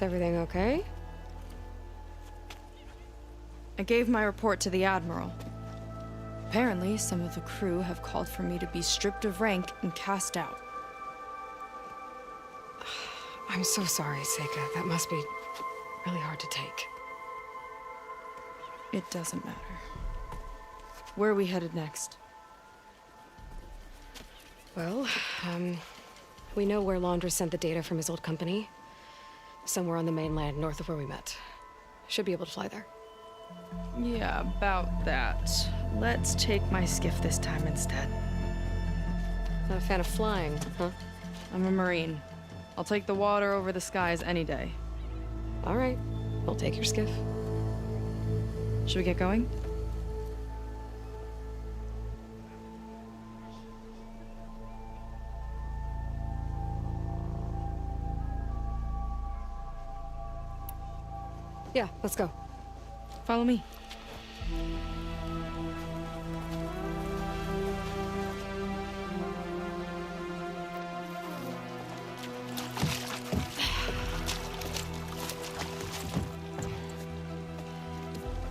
Is everything okay? I gave my report to the Admiral. Apparently, some of the crew have called for me to be stripped of rank and cast out. I'm so sorry, Seika. That must be really hard to take. It doesn't matter. Where are we headed next? Well, we know where Laundra sent the data from his old company. Somewhere on the mainland, north of where we met. Should be able to fly there. Yeah, about that. Let's take my skiff this time instead. Not a fan of flying, huh? I'm a Marine. I'll take the water over the skies any day. All right, we'll take your skiff. Should we get going? Yeah, let's go. Follow me.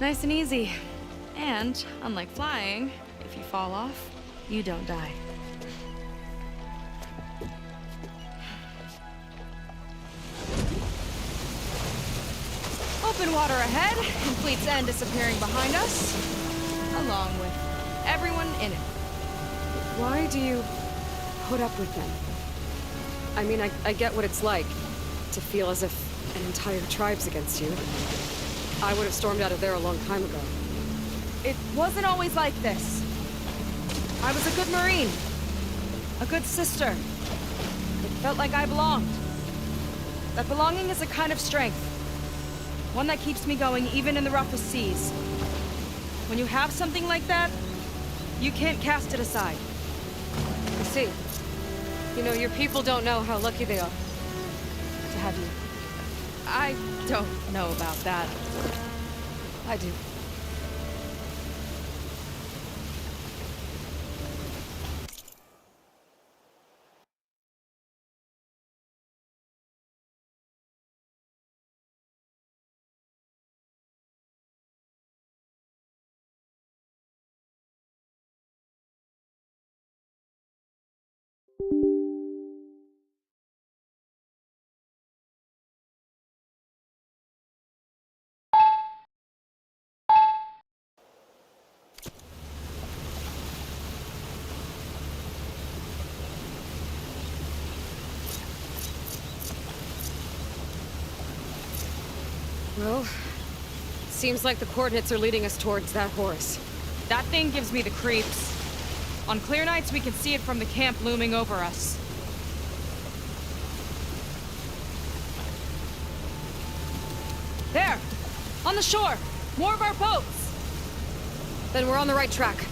Nice and easy. And, unlike flying, if you fall off, you don't die. Open water ahead, and Fleet's End disappearing behind us, along with everyone in it. Why do you put up with them? I mean, I get what it's like to feel as if an entire tribe's against you. I would have stormed out of there a long time ago. It wasn't always like this. I was a good Marine. A good sister. It felt like I belonged. That belonging is a kind of strength. One that keeps me going even in the roughest seas. When you have something like that, you can't cast it aside. I see. You know, your people don't know how lucky they are to have you. I don't know about that. I do. Well, seems like the coordinates are leading us towards that Horus. That thing gives me the creeps. On clear nights, we can see it from the camp looming over us. There! On the shore! More of our boats! Then we're on the right track.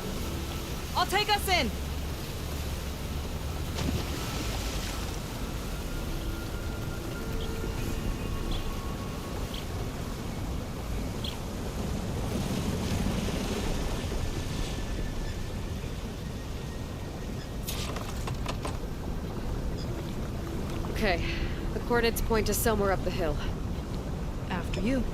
I'll take us in! Okay, the coordinates point to somewhere up the hill. After you.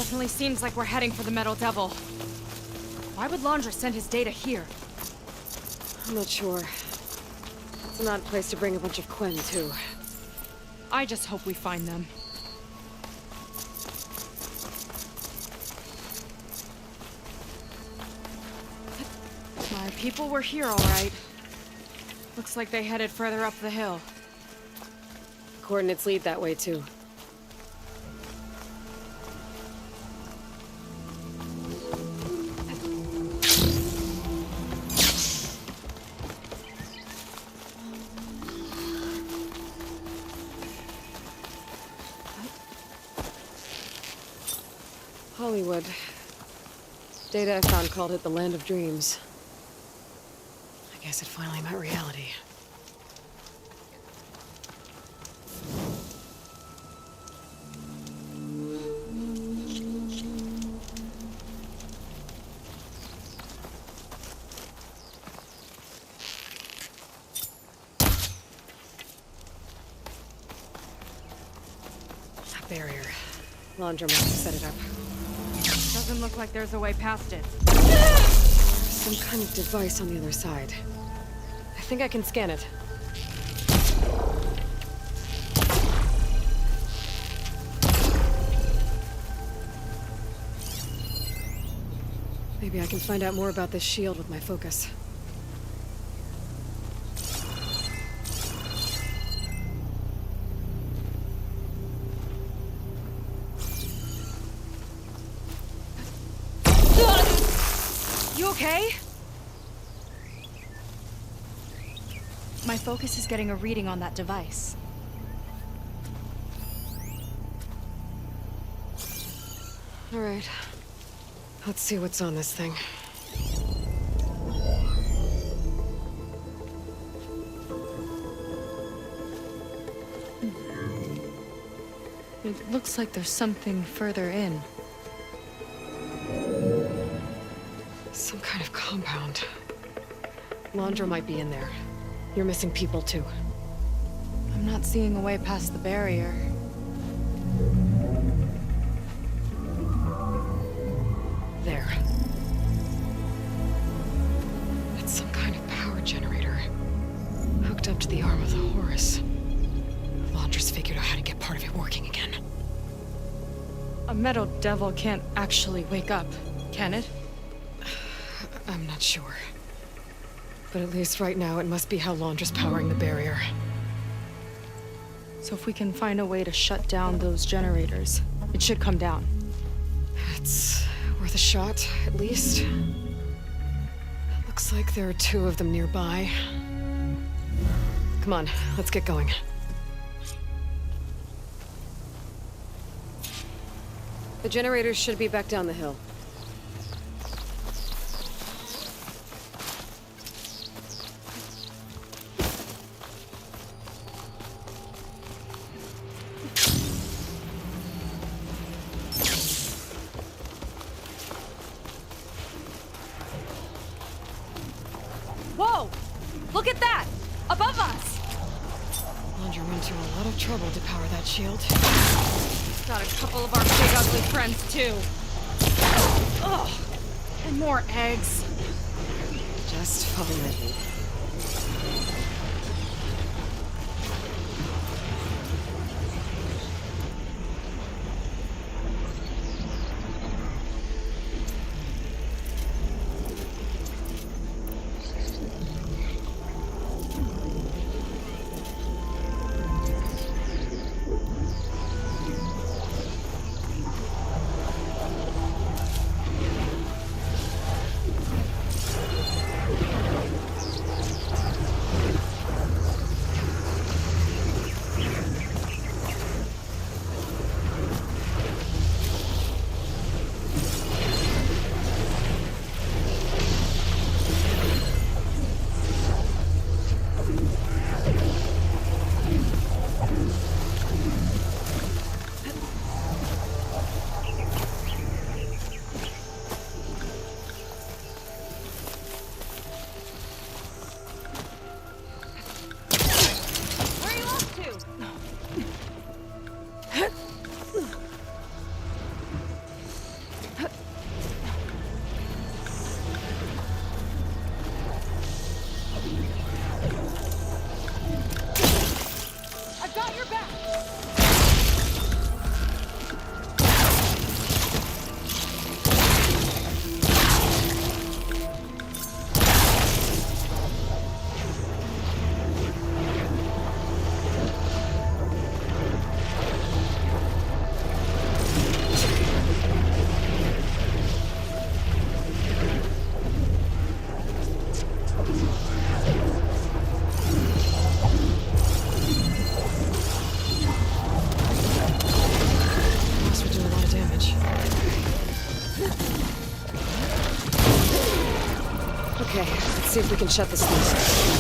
Definitely seems like we're heading for the Metal Devil. Why would Laundra send his data here? I'm not sure. It's an odd place to bring a bunch of Quen, too. I just hope we find them. My people were here, all right. Looks like they headed further up the hill. Coordinates lead that way, too. Hollywood. Data I found called it the Land of Dreams. I guess it finally met reality. That barrier. Laundra must have set it up. Doesn't look like there's a way past it. Some kind of device on the other side. I think I can scan it. Maybe I can find out more about this shield with my focus. You okay? My focus is getting a reading on that device. All right. Let's see what's on this thing. It looks like there's something further in. Some kind of compound. Laundra might be in there. You're missing people too. I'm not seeing a way past the barrier. There. It's some kind of power generator. Hooked up to the arm of the Horus. Laundra's figured out how to get part of it working again. A Metal Devil can't actually wake up, can it? I'm not sure. But at least right now, it must be how Laundra's powering the barrier. So if we can find a way to shut down those generators, it should come down. It's worth a shot, at least. Looks like there are two of them nearby. Come on, let's get going. The generators should be back down the hill. Whoa! Look at that! Above us! Laundra went to a lot of trouble to power that shield. Got a couple of our big ugly friends, too. Ugh! And more eggs. Just fine. Okay, let's see if we can shut this loose.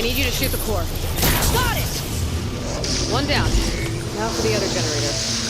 I need you to shoot the core. Got it! One down. Now for the other generator.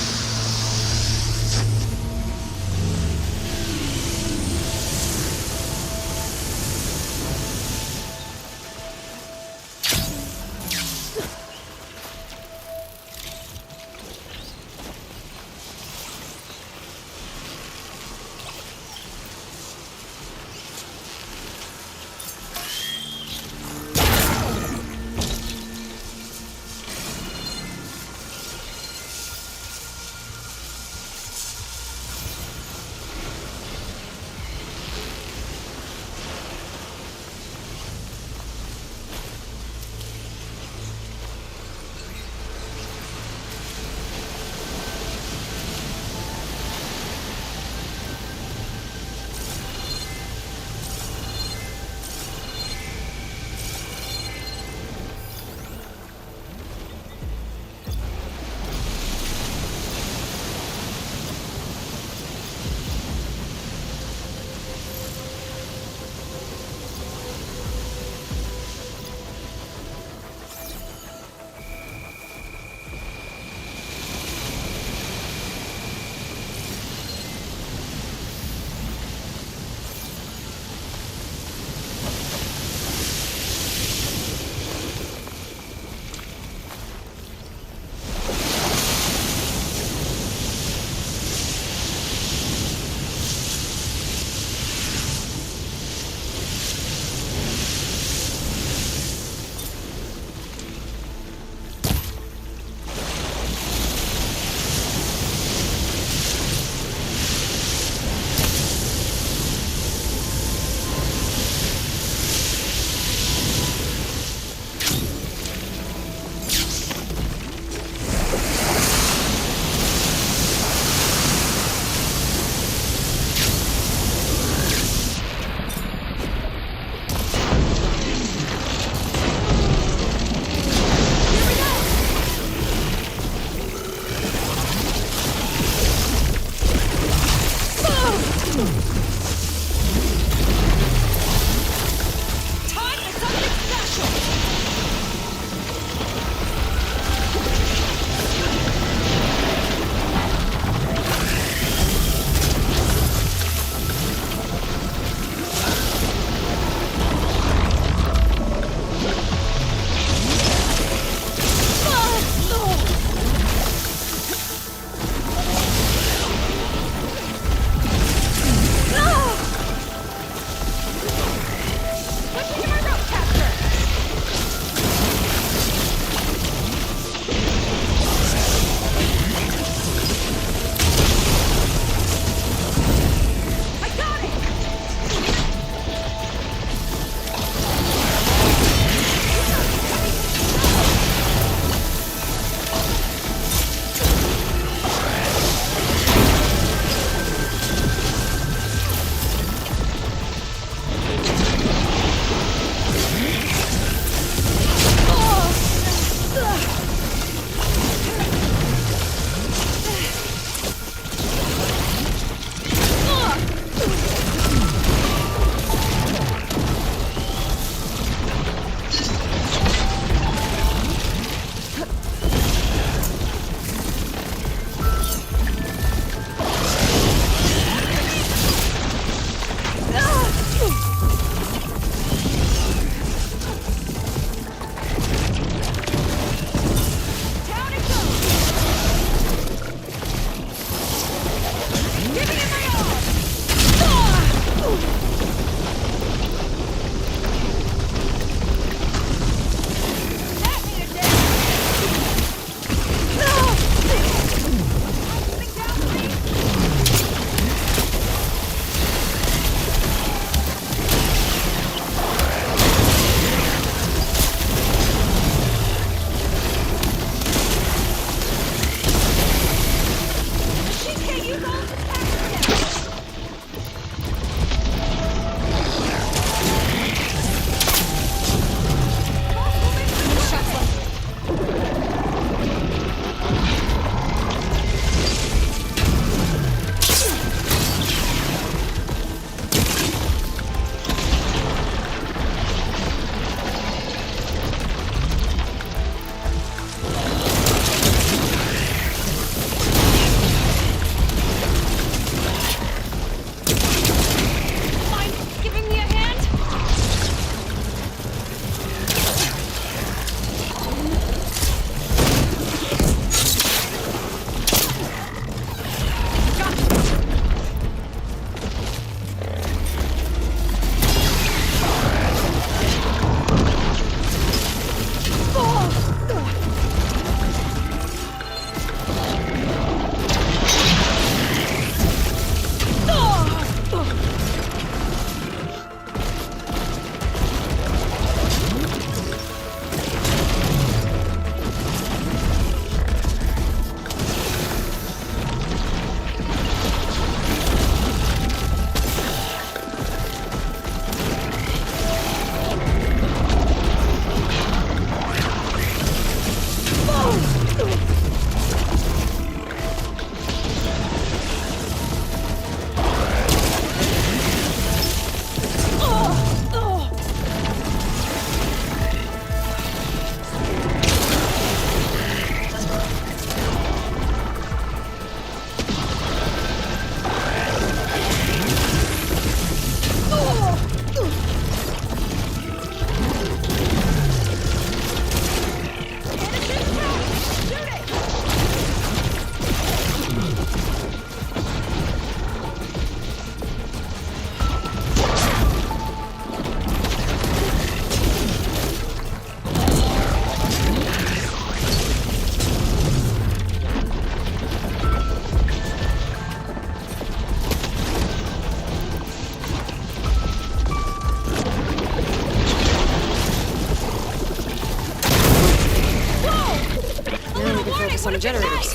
focus on the generators.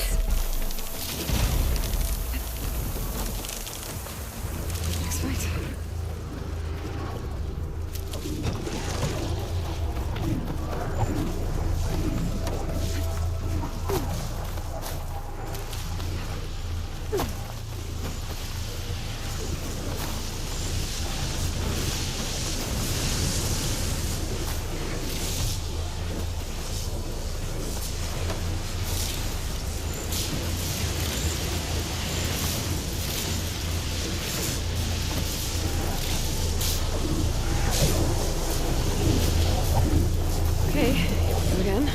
Next fight. Okay, here we go again.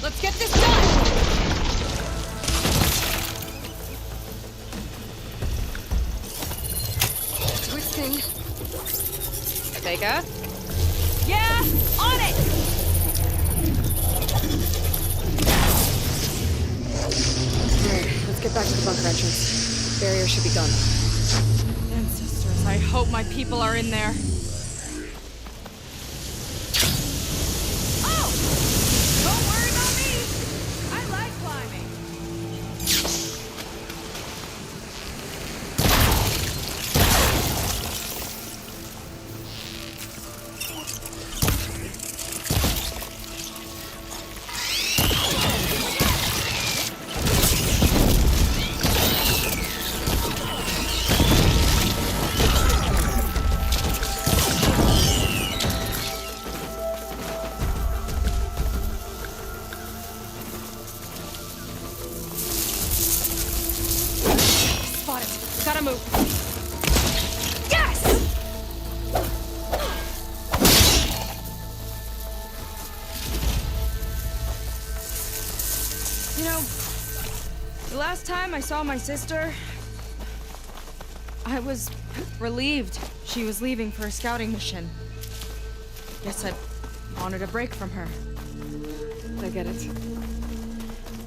Let's get this done! Twisting. Vega? Yeah, on it! Alright, let's get back to the bunker entrance. Barrier should be gone. Ancestors, I hope my people are in there. Oh! Don't worry about me! I like climbing. Spot it. Gotta move. Yes! You know, the last time I saw my sister, I was relieved she was leaving for a scouting mission. Guess I wanted a break from her. I get it.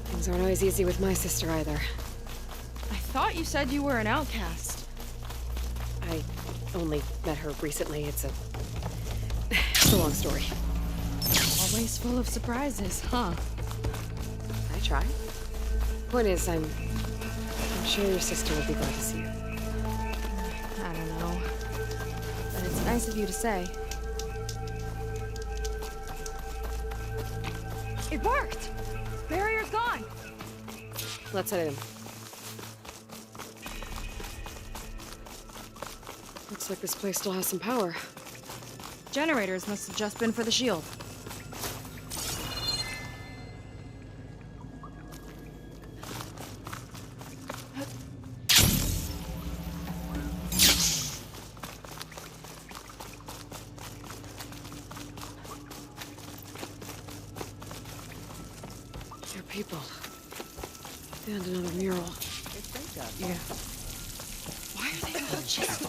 Things aren't always easy with my sister either. I thought you said you were an outcast. I only met her recently. It's a long story. Always full of surprises, huh? I try. Point is, I'm sure your sister will be glad to see you. I don't know. But it's nice of you to say. It worked! Barrier's gone! Let's head in. Looks like this place still has some power. Generators must have just been for the shield. They're people. And another mural. Yeah. Why are they all just...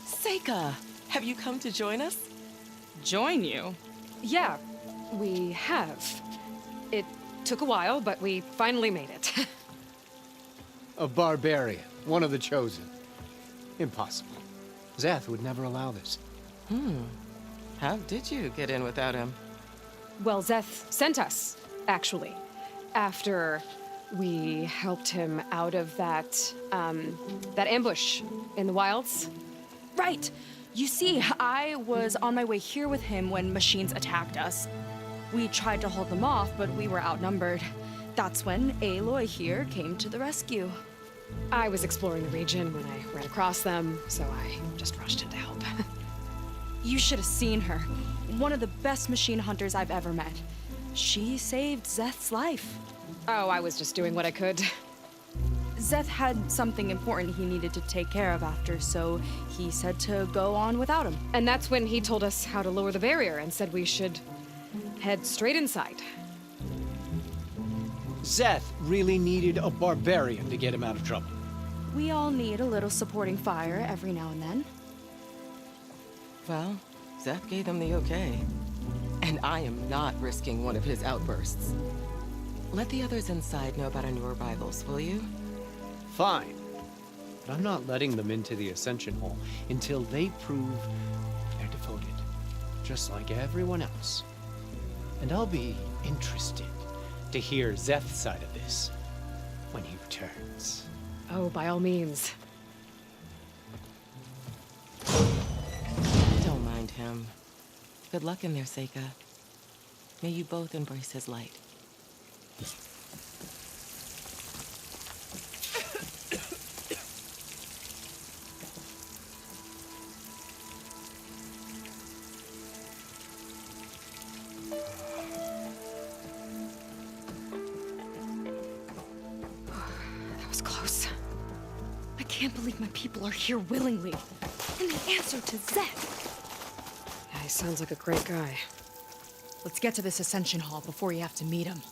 Seika, have you come to join us? Join you? Yeah, we have. It took a while, but we finally made it. A barbarian, one of the chosen. Impossible. Zeth would never allow this. How did you get in without him? Well, Zeth sent us, actually. After we helped him out of that ambush in the wilds. Right! You see, I was on my way here with him when machines attacked us. We tried to hold them off, but we were outnumbered. That's when Aloy here came to the rescue. I was exploring the region when I ran across them, so I just rushed in to help. You should have seen her. One of the best machine hunters I've ever met. She saved Zeth's life. Oh, I was just doing what I could. Zeth had something important he needed to take care of after, so he said to go on without him. And that's when he told us how to lower the barrier and said we should head straight inside. Zeth really needed a barbarian to get him out of trouble. We all need a little supporting fire every now and then. Well, Zeth gave them the okay. And I am not risking one of his outbursts. Let the others inside know about our new arrivals, will you? Fine. But I'm not letting them into the Ascension Hall until they prove they're devoted, just like everyone else. And I'll be interested to hear Szeth's side of this when he returns. Oh, by all means. Don't mind him. Good luck in there, Seika. May you both embrace his light. That was close. I can't believe my people are here willingly. And they answer to Szeth. Yeah, he sounds like a great guy. Let's get to this Ascension Hall before you have to meet him.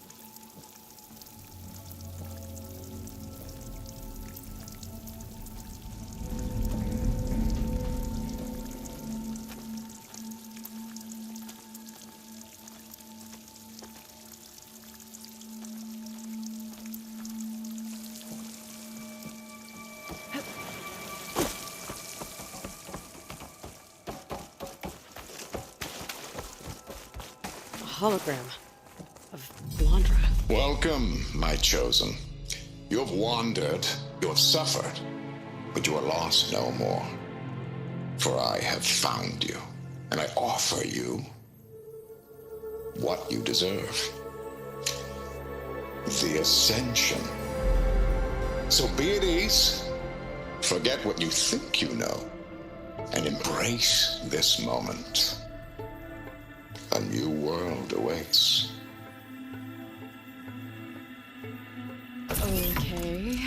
Hologram of Blondra. Welcome, my chosen. You have wandered, you have suffered, but you are lost no more. For I have found you, and I offer you what you deserve. The Ascension. So be at ease, forget what you think you know, and embrace this moment. A new world awaits. Okay.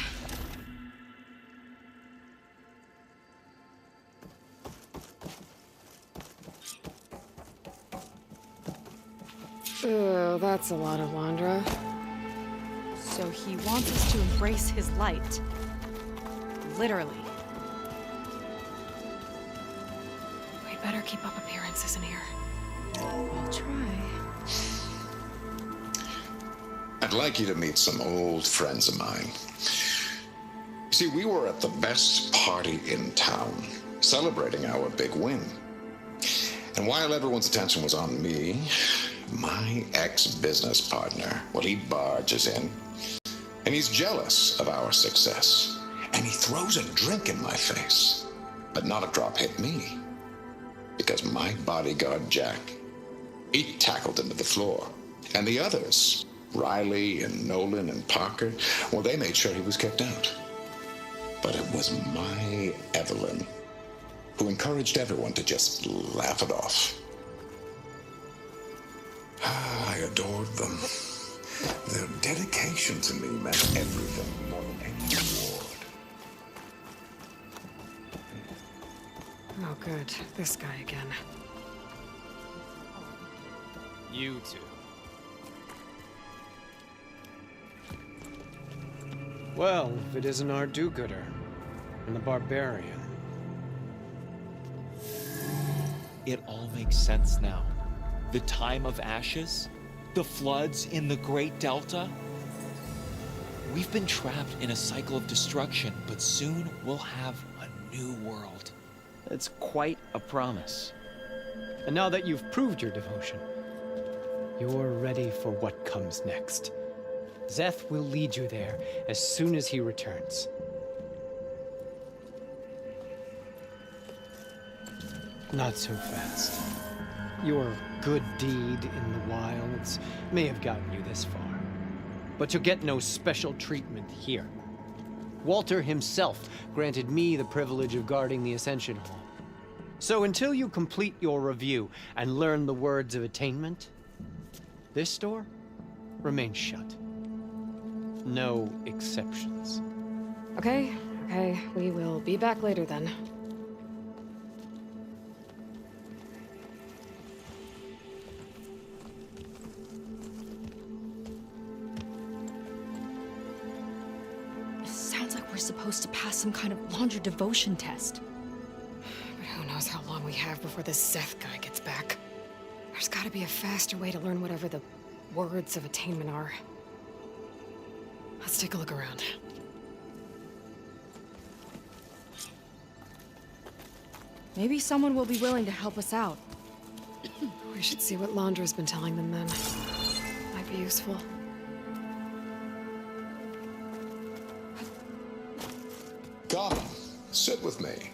Oh, that's a lot of Londra. So he wants us to embrace his light. Literally. We better keep up appearances in here. I'll try. I'd like you to meet some old friends of mine. You see, we were at the best party in town, celebrating our big win. And while everyone's attention was on me, my ex-business partner, well, he barges in, and he's jealous of our success. And he throws a drink in my face, but not a drop hit me. Because my bodyguard, Jack, he tackled him to the floor. And the others, Riley and Nolan and Parker, well, they made sure he was kicked out. But it was my Evelyn who encouraged everyone to just laugh it off. I adored them. Their dedication to me meant everything more than any reward. Oh, good. This guy again. You two. Well, if it isn't our do-gooder and the barbarian. It all makes sense now. The time of ashes, the floods in the Great Delta. We've been trapped in a cycle of destruction, but soon we'll have a new world. It's quite a promise. And now that you've proved your devotion, you're ready for what comes next. Szeth will lead you there as soon as he returns. Not so fast. Your good deed in the wilds may have gotten you this far, but you'll get no special treatment here. Walter himself granted me the privilege of guarding the Ascension Hall. So until you complete your review and learn the words of attainment, this door remains shut. No exceptions. Okay, we will be back later then. Sounds like we're supposed to pass some kind of Londra devotion test. But who knows how long we have before this Szeth guy gets back. There's gotta be a faster way to learn whatever the words of attainment are. Let's take a look around. Maybe someone will be willing to help us out. We should see what Londra's been telling them then. Might be useful. Come, sit with me.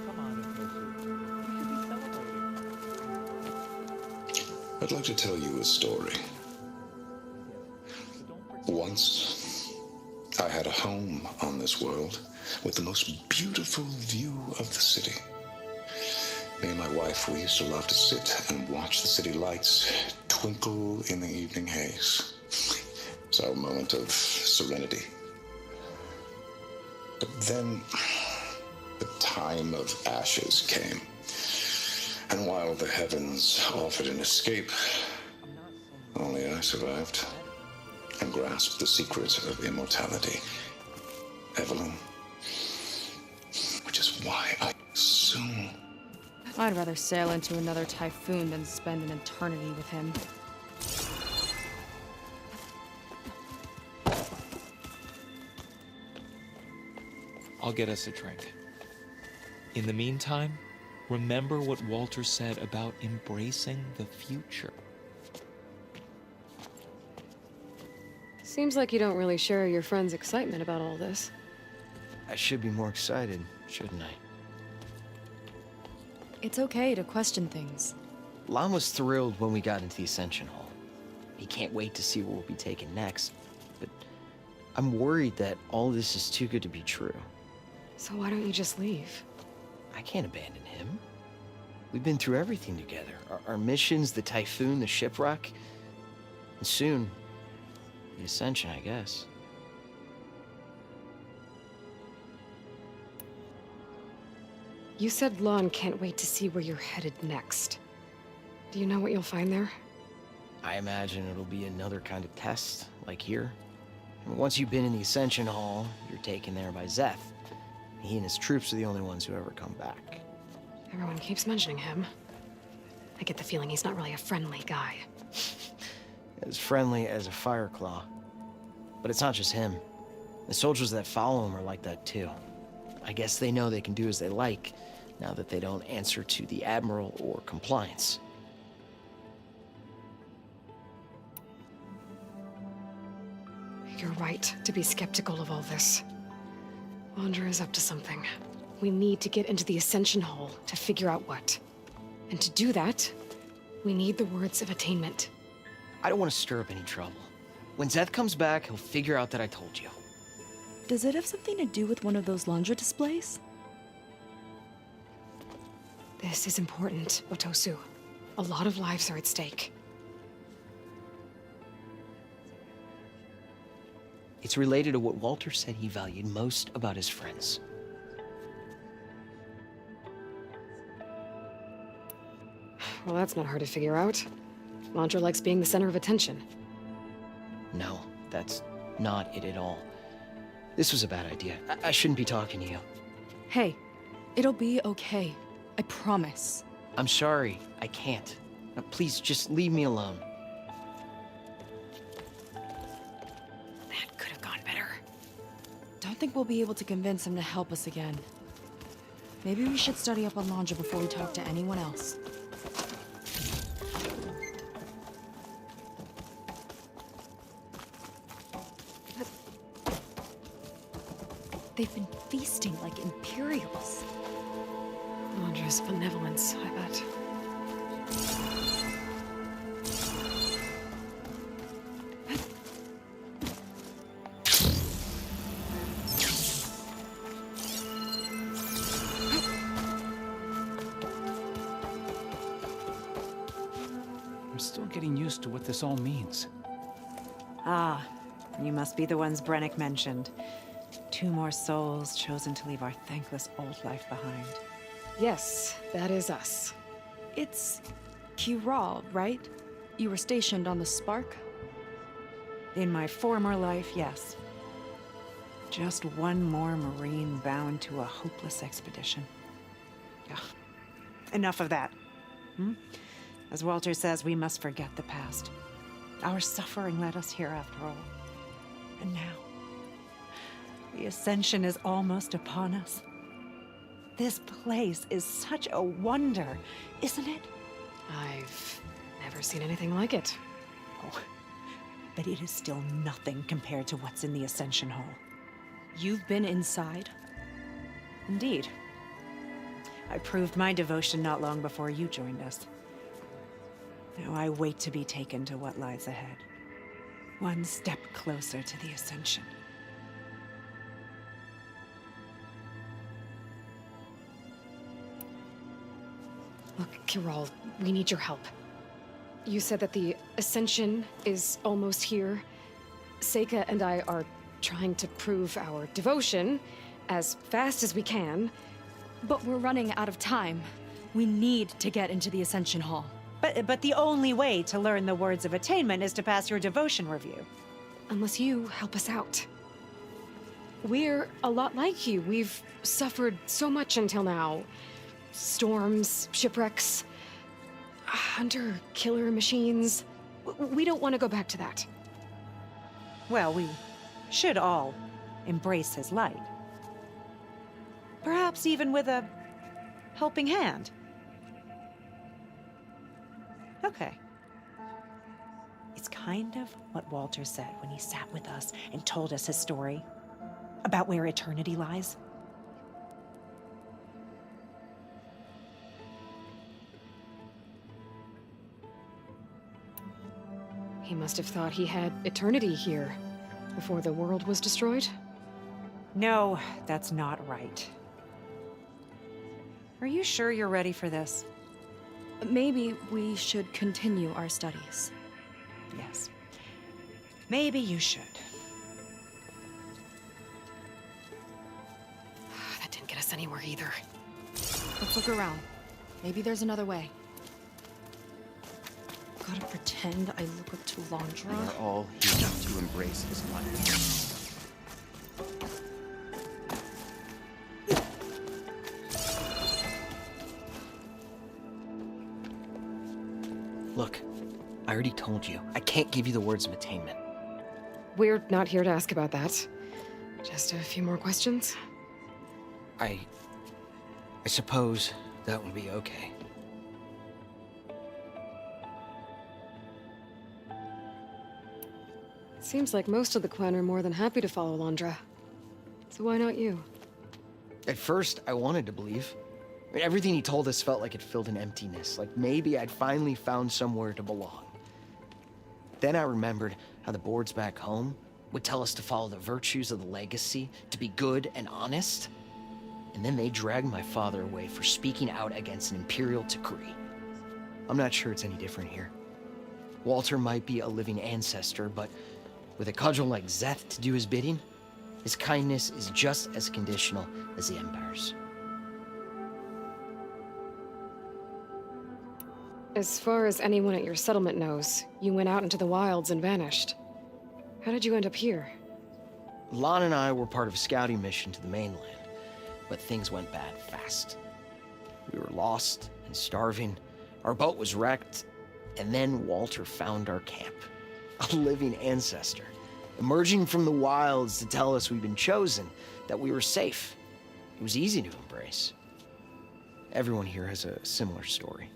Come on, Otosu. I'd like to tell you a story. Once, I had a home on this world with the most beautiful view of the city. Me and my wife, we used to love to sit and watch the city lights twinkle in the evening haze. It's our moment of serenity. But then, the time of ashes came. And while the heavens offered an escape, only I survived and grasped the secret of immortality. Evelyn, which is why I soon... I'd rather sail into another typhoon than spend an eternity with him. I'll get us a drink. In the meantime, remember what Walter said about embracing the future. Seems like you don't really share your friend's excitement about all this. I should be more excited, shouldn't I? It's okay to question things. Lon was thrilled when we got into the Ascension Hall. He can't wait to see what we'll be taking next, but I'm worried that all this is too good to be true. So why don't you just leave? I can't abandon him. We've been through everything together. Our missions, the typhoon, the shipwreck, and soon, the Ascension, I guess. You said Lon can't wait to see where you're headed next. Do you know what you'll find there? I imagine it'll be another kind of test, like here. And once you've been in the Ascension Hall, you're taken there by Szeth. He and his troops are the only ones who ever come back. Everyone keeps mentioning him. I get the feeling he's not really a friendly guy. As friendly as a Fireclaw. But it's not just him. The soldiers that follow him are like that too. I guess they know they can do as they like, now that they don't answer to the Admiral or compliance. You're right to be skeptical of all this. Wander is up to something. We need to get into the Ascension Hall to figure out what. And to do that, we need the words of attainment. I don't want to stir up any trouble. When Szeth comes back, he'll figure out that I told you. Does it have something to do with one of those Londra displays? This is important, Otosu. A lot of lives are at stake. It's related to what Walter said he valued most about his friends. Well, that's not hard to figure out. Londra likes being the center of attention. No, that's not it at all. This was a bad idea. I shouldn't be talking to you. Hey, it'll be okay. I promise. I'm sorry, I can't. Now, please, just leave me alone. That could have gone better. Don't think we'll be able to convince him to help us again. Maybe we should study up on Londra before we talk to anyone else. They've been feasting like Imperials. Londra's benevolence, I bet. I'm still getting used to what this all means. Ah, you must be the ones Brennick mentioned. 2 more souls chosen to leave our thankless old life behind. Yes, that is us. It's Kiral, right? You were stationed on the Spark? In my former life, yes. Just one more Marine bound to a hopeless expedition. Ugh. Enough of that. As Walter says, we must forget the past. Our suffering led us here after all. And now, the Ascension is almost upon us. This place is such a wonder, isn't it? I've never seen anything like it. Oh, but it is still nothing compared to what's in the Ascension Hall. You've been inside? Indeed. I proved my devotion not long before you joined us. Now I wait to be taken to what lies ahead. One step closer to the Ascension. Look, Kiral, we need your help. You said that the Ascension is almost here. Seika and I are trying to prove our devotion as fast as we can. But we're running out of time. We need to get into the Ascension Hall. But the only way to learn the words of attainment is to pass your devotion review. Unless you help us out. We're a lot like you. We've suffered so much until now. Storms, shipwrecks, hunter-killer machines. We don't want to go back to that. Well, we should all embrace his light. Perhaps even with a helping hand. Okay. It's kind of what Walter said when he sat with us and told us his story about where eternity lies. He must have thought he had eternity here before the world was destroyed. No, that's not right. Are you sure you're ready for this? Maybe we should continue our studies. Yes. Maybe you should. That didn't get us anywhere either. Let's look around. Maybe there's another way. Gotta pretend I look up to We Londra. are all here to embrace his light. Look, I already told you. I can't give you the words of attainment. We're not here to ask about that. Just a few more questions. I suppose that would be okay. Seems like most of the clan are more than happy to follow Londra. So why not you? At first, I wanted to believe. I mean, everything he told us felt like it filled an emptiness, like maybe I'd finally found somewhere to belong. Then I remembered how the boards back home would tell us to follow the virtues of the legacy, to be good and honest. And then they dragged my father away for speaking out against an imperial decree. I'm not sure it's any different here. Walter might be a living ancestor, but with a cudgel like Szeth to do his bidding, his kindness is just as conditional as the Empire's. As far as anyone at your settlement knows, you went out into the wilds and vanished. How did you end up here? Lon and I were part of a scouting mission to the mainland, but things went bad fast. We were lost and starving, our boat was wrecked, and then Walter found our camp. A living ancestor, emerging from the wilds to tell us we'd been chosen, that we were safe. It was easy to embrace. Everyone here has a similar story.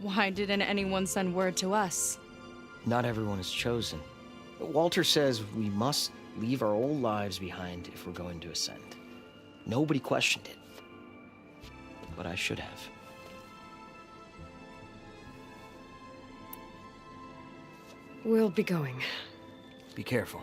Why didn't anyone send word to us? Not everyone is chosen. Walter says we must leave our old lives behind if we're going to ascend. Nobody questioned it. But I should have. We'll be going. Be careful.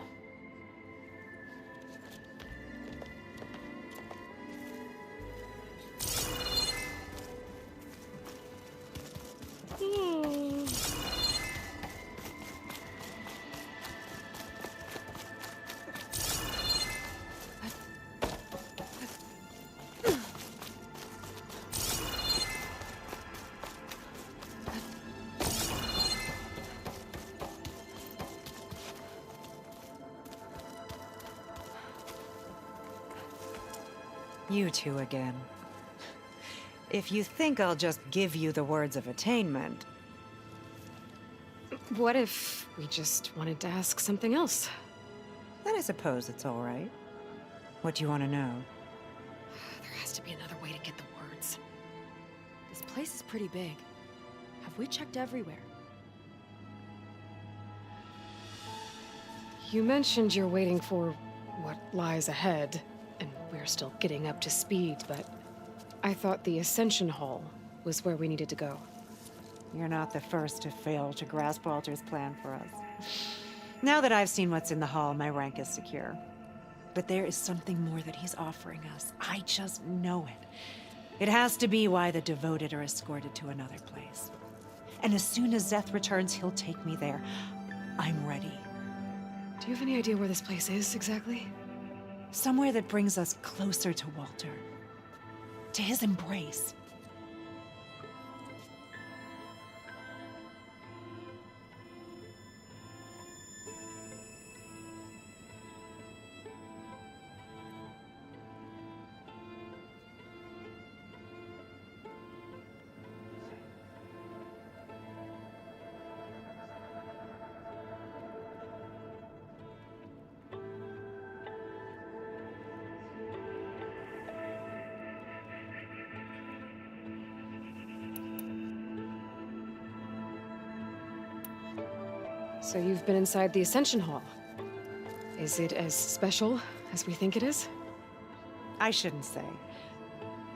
You two again. If you think I'll just give you the words of attainment... What if we just wanted to ask something else? Then I suppose it's all right. What do you want to know? There has to be another way to get the words. This place is pretty big. Have we checked everywhere? You mentioned you're waiting for what lies ahead, and we're still getting up to speed, but I thought the Ascension Hall was where we needed to go. You're not the first to fail to grasp Walter's plan for us. Now that I've seen what's in the hall, my rank is secure. But there is something more that he's offering us. I just know it. It has to be why the devoted are escorted to another place. And as soon as Zeth returns, he'll take me there. I'm ready. Do you have any idea where this place is, exactly? Somewhere that brings us closer to Walter. To his embrace. So you've been inside the Ascension Hall. Is it as special as we think it is? I shouldn't say.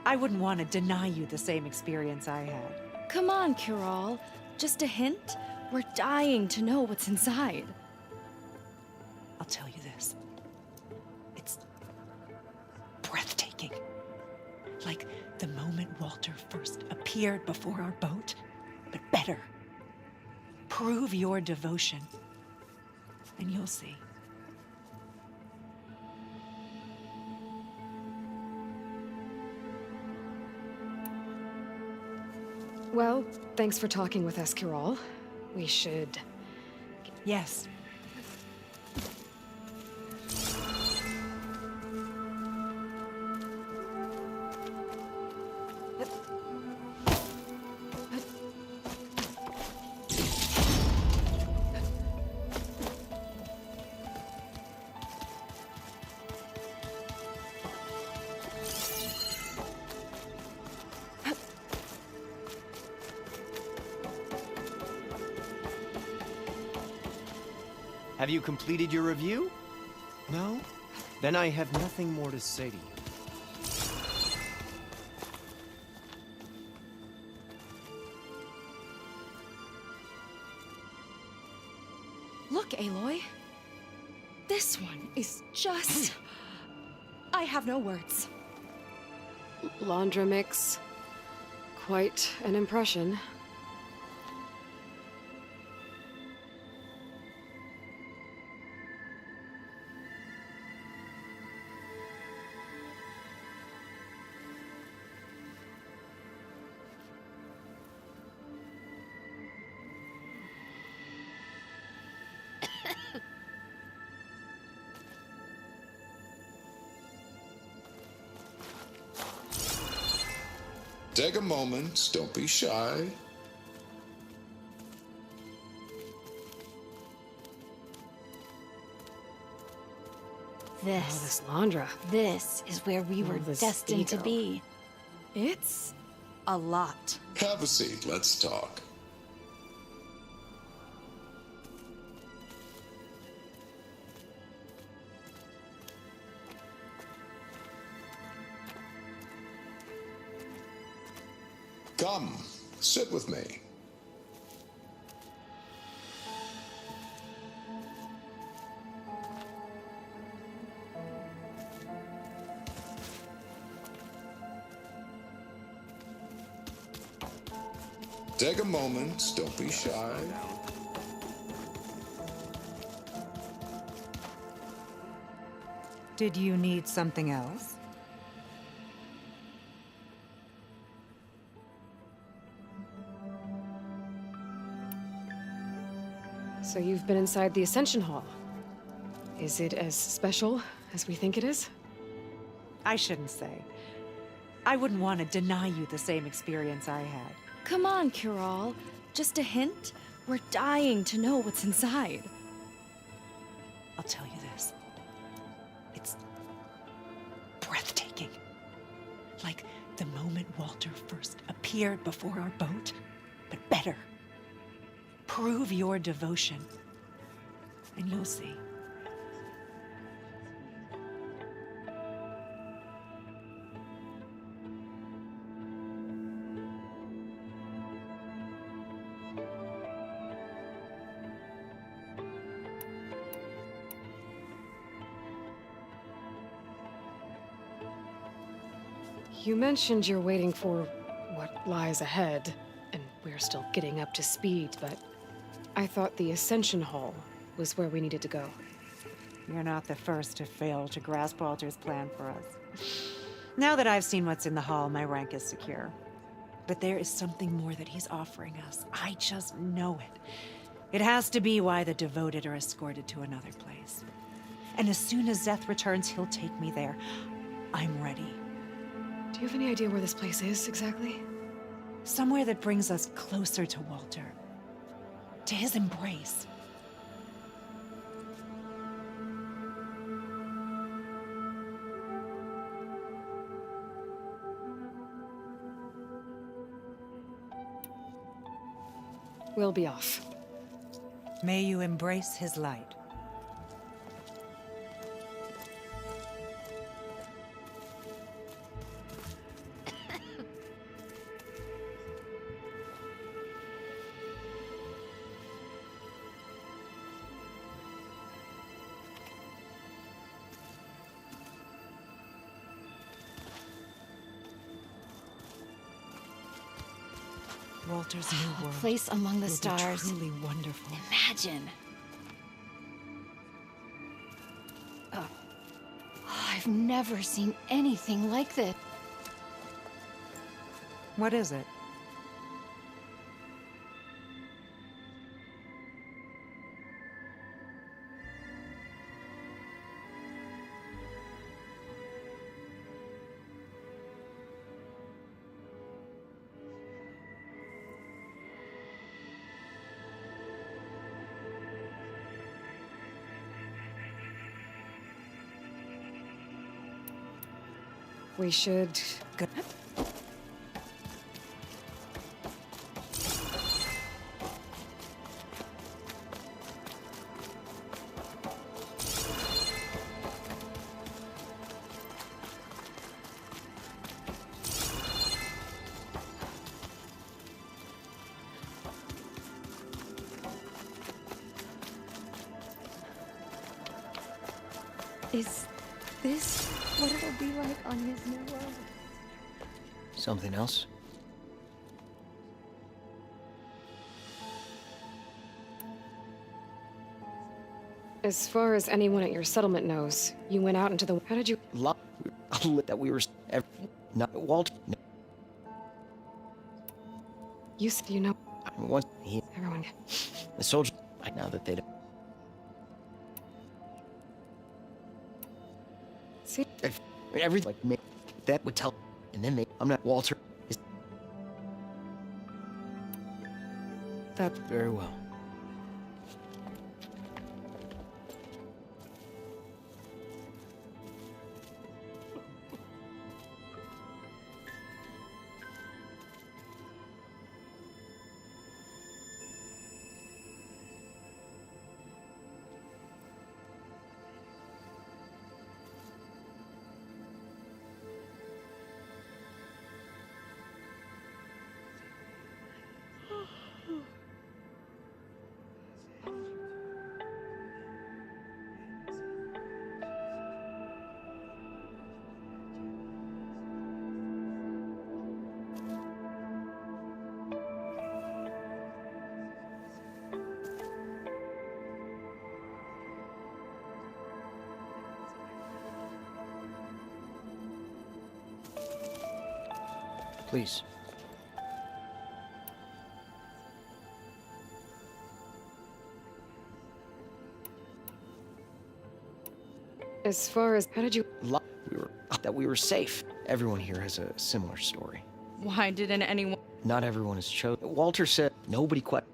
I wouldn't want to deny you the same experience I had. Come on, Kiral. Just a hint? We're dying to know what's inside. I'll tell you this. It's breathtaking. Like the moment Walter first appeared before our boat, but better. Prove your devotion, and you'll see. Well, thanks for talking with us, Kiral. We should... Yes. Have you completed your review? No? Then I have nothing more to say to you. Look, Aloy. This one is just... I have no words. Landra makes quite an impression. Take a moment, don't be shy. This Landra. This is where we were this destined to ego. be. It's a lot. Have a seat, let's talk. Come, sit with me. Take a moment, don't be shy. Did you need something else? So you've been inside the Ascension Hall. Is it as special as we think it is? I shouldn't say. I wouldn't want to deny you the same experience I had. Come on, Kiral. Just a hint? We're dying to know what's inside. I'll tell you this. It's breathtaking. Like the moment Walter first appeared before our boat, but better. Prove your devotion, and you'll see. You mentioned you're waiting for what lies ahead, and we're still getting up to speed, but I thought the Ascension Hall was where we needed to go. You're not the first to fail to grasp Walter's plan for us. Now that I've seen what's in the hall, my rank is secure. But there is something more that he's offering us. I just know it. It has to be why the devoted are escorted to another place. And as soon as Zeth returns, he'll take me there. I'm ready. Do you have any idea where this place is, exactly? Somewhere that brings us closer to Walter. To his embrace. We'll be off. May you embrace his light. Walter's new world. Place among the will be stars. Truly wonderful. Imagine. I've never seen anything like this. What is it? We should... Good. Is this what it'll be like on his new world? Something else? As far as anyone at your settlement knows, you went out into the... How did you... That we were... Not Walter. You said you know... Once he... Everyone... The soldiers... Now that they don't... See? If everything like me, that would tell, and then maybe I'm not Walter. Is That... very well. Please. As far as... How did you... We were safe. Everyone here has a similar story. Why didn't anyone? Not everyone is chosen. Walter said nobody quit.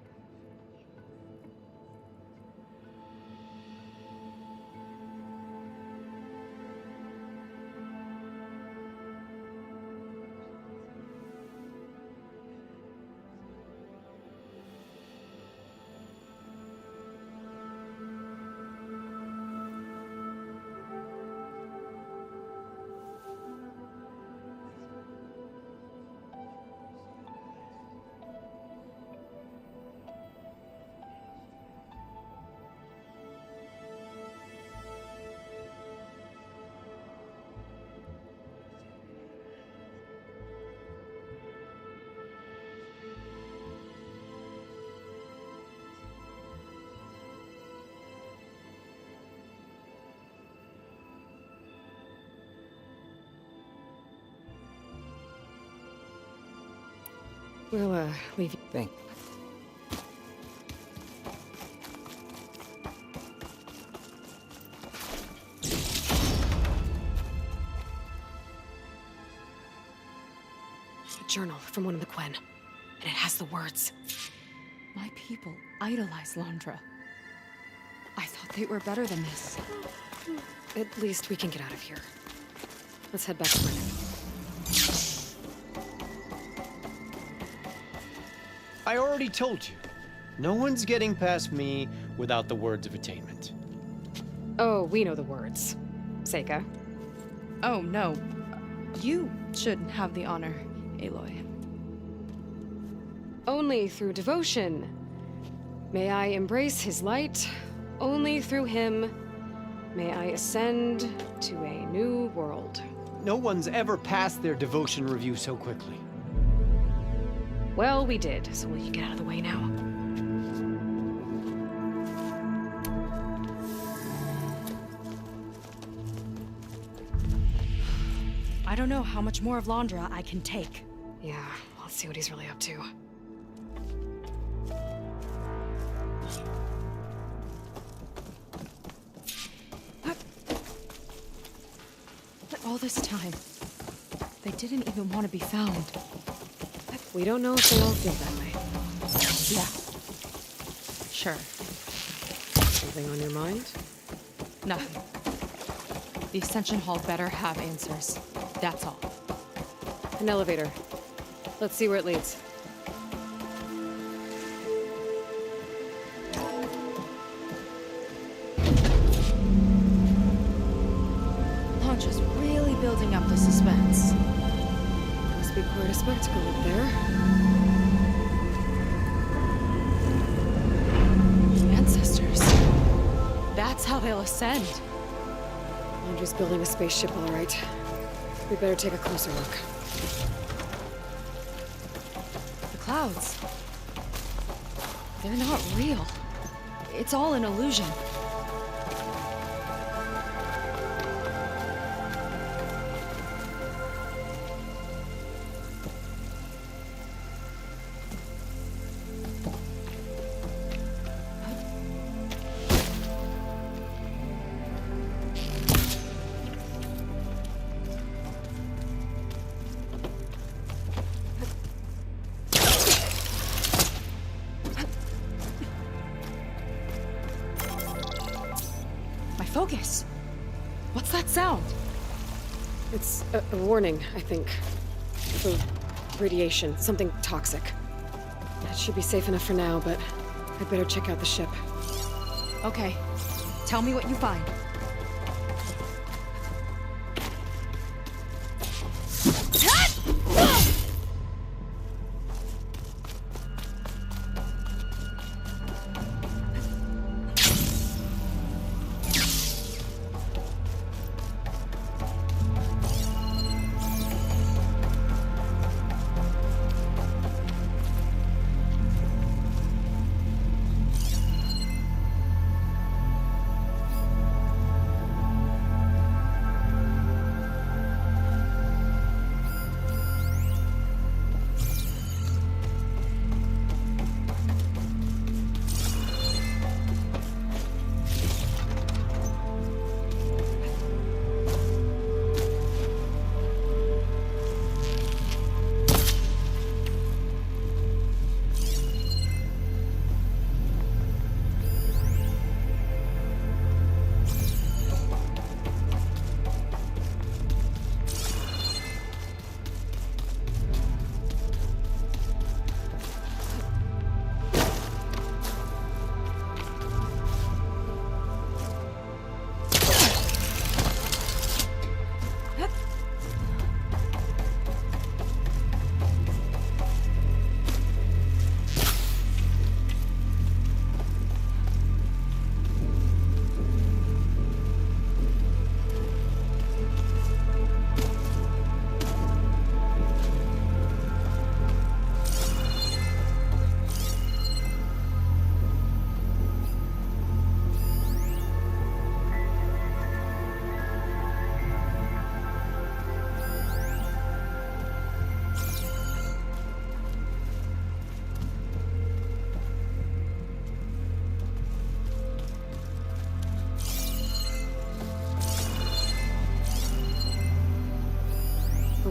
We'll, leave you. Thank. A journal from one of the Quen. And it has the words. My people idolize Londra. I thought they were better than this. At least we can get out of here. Let's head back to Brennan. I already told you. No one's getting past me without the words of attainment. Oh, we know the words. Seika. Oh, no. You should have the honor, Aloy. Only through devotion may I embrace his light. Only through him may I ascend to a new world. No one's ever passed their devotion review so quickly. Well, we did, so will you get out of the way now? I don't know how much more of Londra I can take. Yeah, let's see what he's really up to. All this time, they didn't even want to be found. We don't know if they all feel that way. Yeah. Sure. Something on your mind? Nothing. The Ascension Hall better have answers. That's all. An elevator. Let's see where it leads. Landra's really building up the suspense. Must be quite a spectacle up there. Ancestors. That's how they'll ascend. Andrew's building a spaceship, all right. We better take a closer look. The clouds. They're not real. It's all an illusion. Focus! What's that sound? It's a warning, I think. For radiation, something toxic. It should be safe enough for now, but I'd better check out the ship. Okay. Tell me what you find.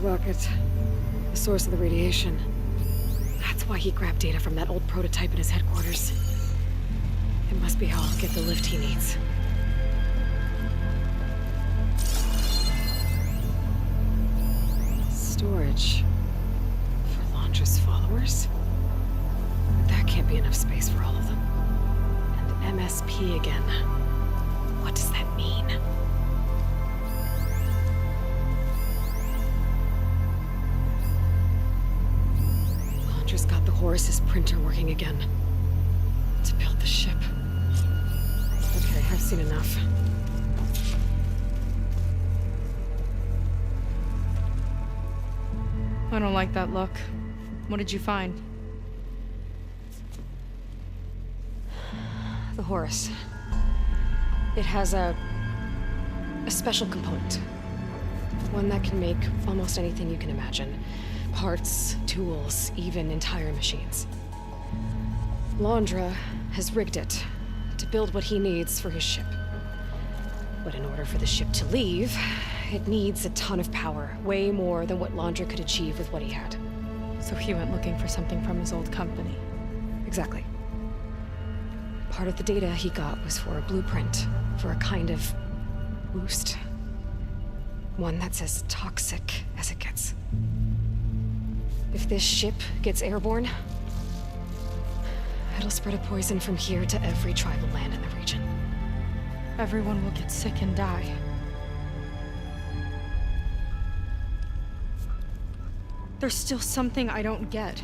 look at the source of the radiation. That's why he grabbed data from that old prototype in his headquarters. It must be how I'll get the lift he needs. Storage for Londra's followers? That can't be enough space for all of them. And MSP again. What does that mean? Londra's got the Horus's printer working again. To build the ship. Okay, I've seen enough. I don't like that look. What did you find? The Horus. It has a special component. One that can make almost anything you can imagine. Parts, tools, even entire machines. Londra has rigged it to build what he needs for his ship. But in order for the ship to leave, it needs a ton of power, way more than what Londra could achieve with what he had. So he went looking for something from his old company. Exactly. Part of the data he got was for a blueprint, for a kind of boost. One that's as toxic as it gets. If this ship gets airborne, it'll spread a poison from here to every tribal land in the region. Everyone will get sick and die. There's still something I don't get.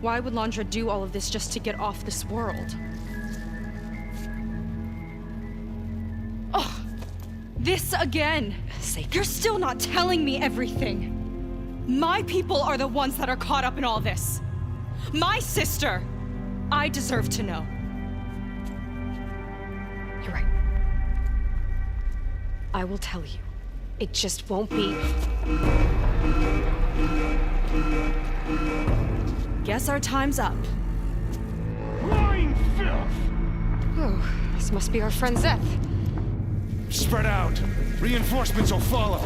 Why would Londra do all of this just to get off this world? Oh, this again! You're still not telling me everything! My people are the ones that are caught up in all this! My sister! I deserve to know. You're right. I will tell you. It just won't be... Guess our time's up. Lying filth! Oh, this must be our friend Zeth. Spread out. Reinforcements will follow.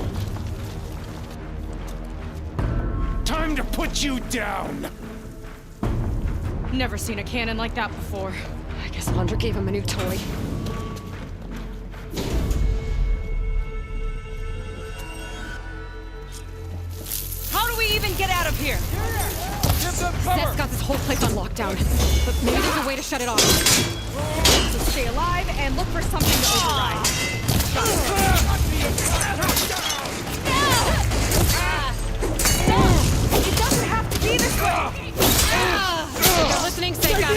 Time to put you down! Never seen a cannon like that before. I guess Londra gave him a new toy. How do we even get out of here? Zeth's got this whole place on lockdown, but maybe there's a way to shut it off. So stay alive and look for something to override. It doesn't have to be this way! You're listening, Seika?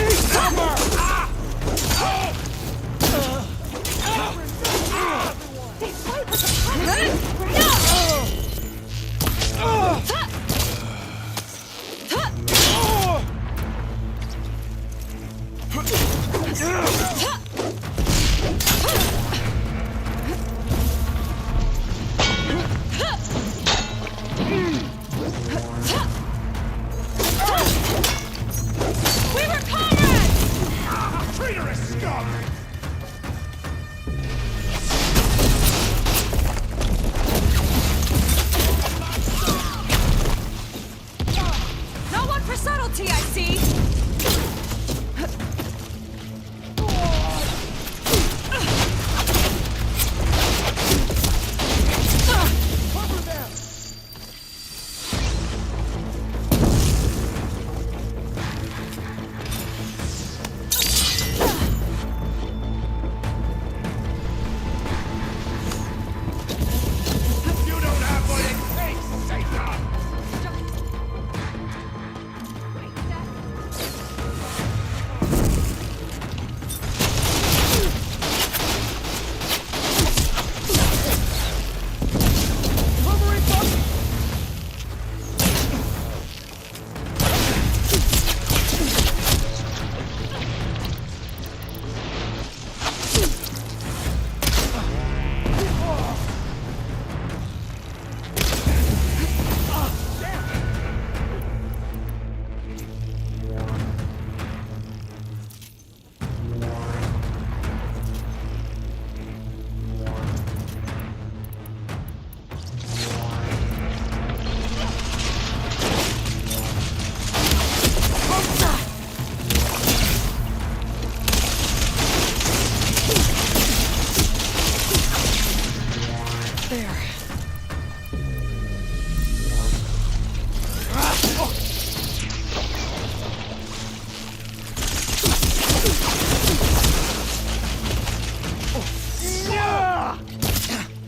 there.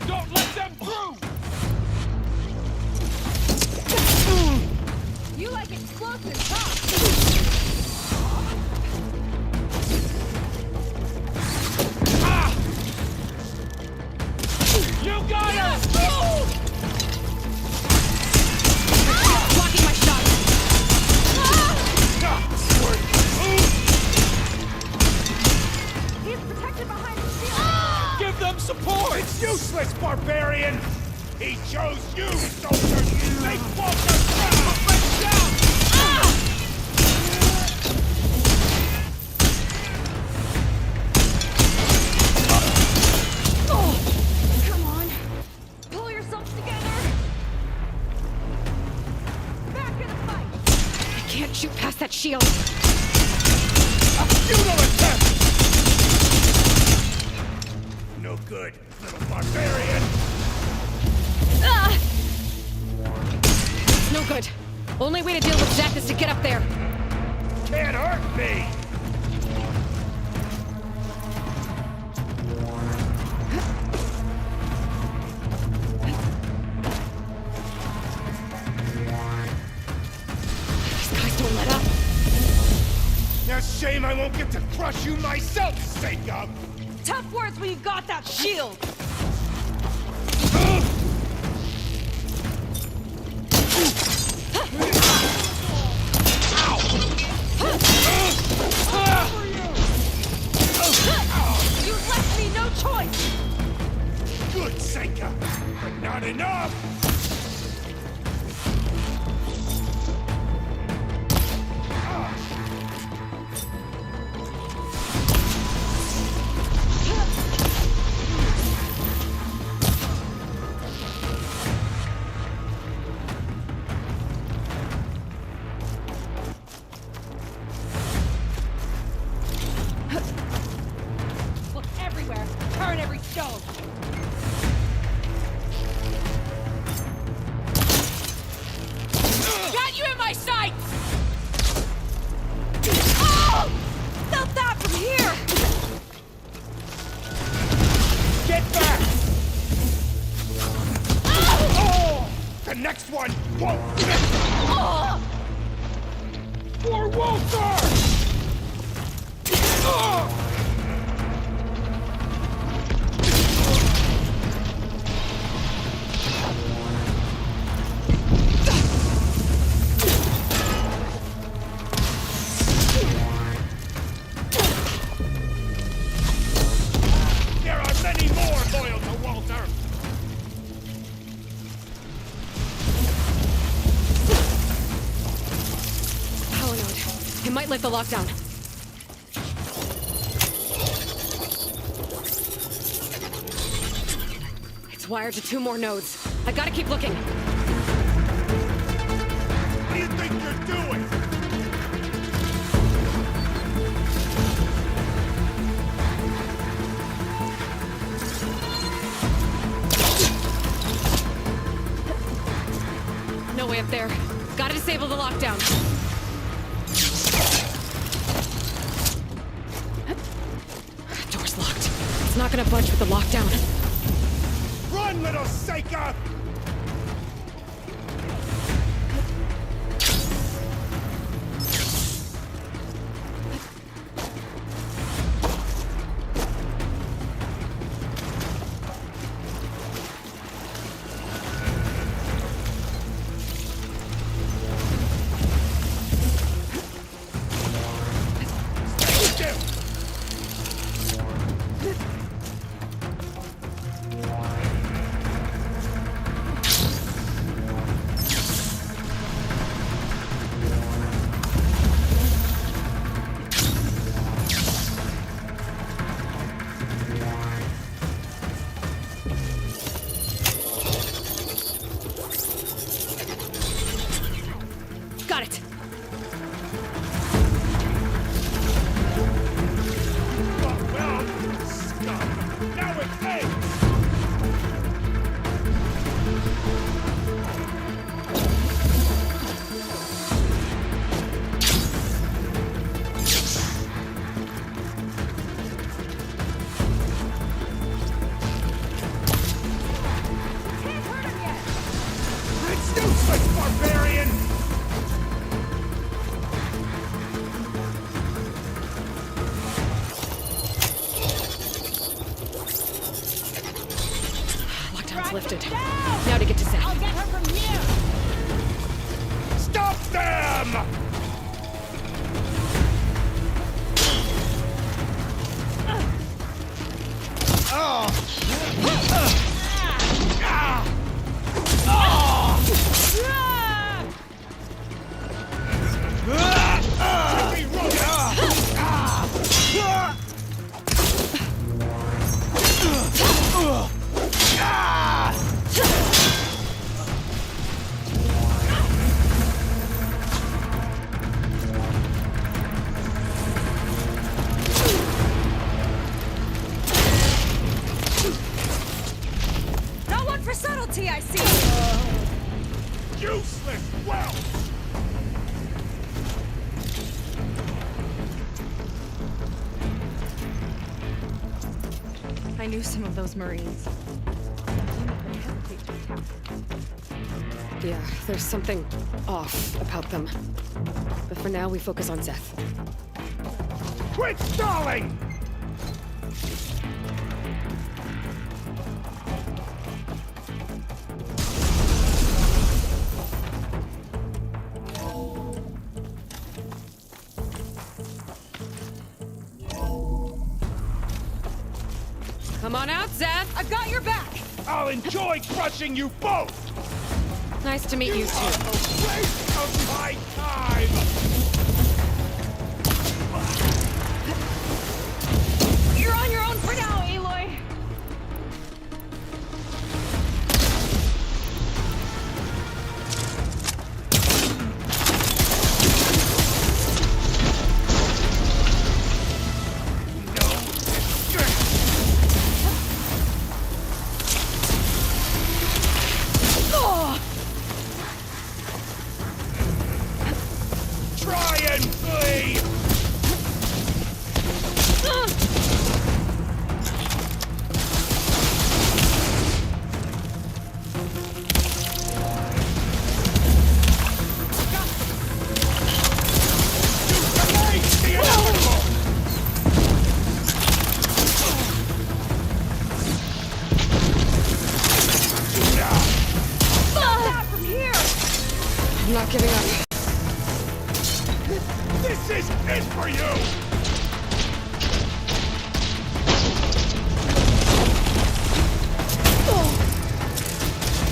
Don't let them through! You like explosives, huh? You got it! Blocking my shot! He's protected behind the shield. Give them support! It's useless, barbarian! He chose you, soldier! They won't survive! Let's down! Come on. Pull yourself together. Back in the fight. I can't shoot past that shield. A futile attempt! No good, little barbarian! It's no good. Only way to deal with Zeth is to get up there. Can't hurt me! These guys don't let up. Now shame I won't get to crush you myself, Seika! Tough words when you got that shield. You left me no choice. Good, Seika! But not enough! Look everywhere. Turn every stone. Got you in my sights! Oh! Felt that from here! Get back! Oh! The next one won't miss! Oh! For Walter! Oh! There are many more loyal to Walter! Power node. It might lift the lockdown. It's wired to 2 more nodes. I gotta keep looking. What do you think you're doing? No way up there. Gotta disable the lockdown. Door's locked. It's not gonna budge with the lockdown. Run, little Seika! Barricades lifted. Now to get to Zeth. I'll get her from here! Stop them! No one for subtlety, I see! Useless well! I knew some of those Marines. Yeah, there's something off about them. But for now, we focus on Zeth. Quit stalling! Come on out, Zeth! I've got your back! I'll enjoy crushing you both! Nice to meet you too. A waste of my time! You're on your own for now, Aloy! Try and flee! Face the inevitable! Not from here! I'm not giving up. This is it for you!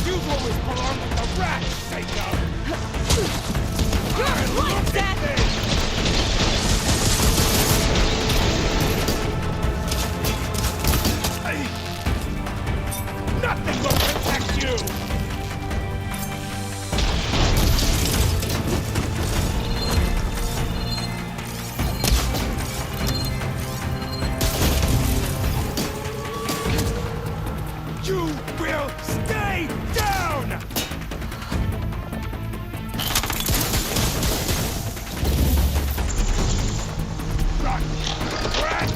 You've always belonged with the rats, Seiko! You're right, Zeth! Nothing will protect you! You will stay down! Run! Rat!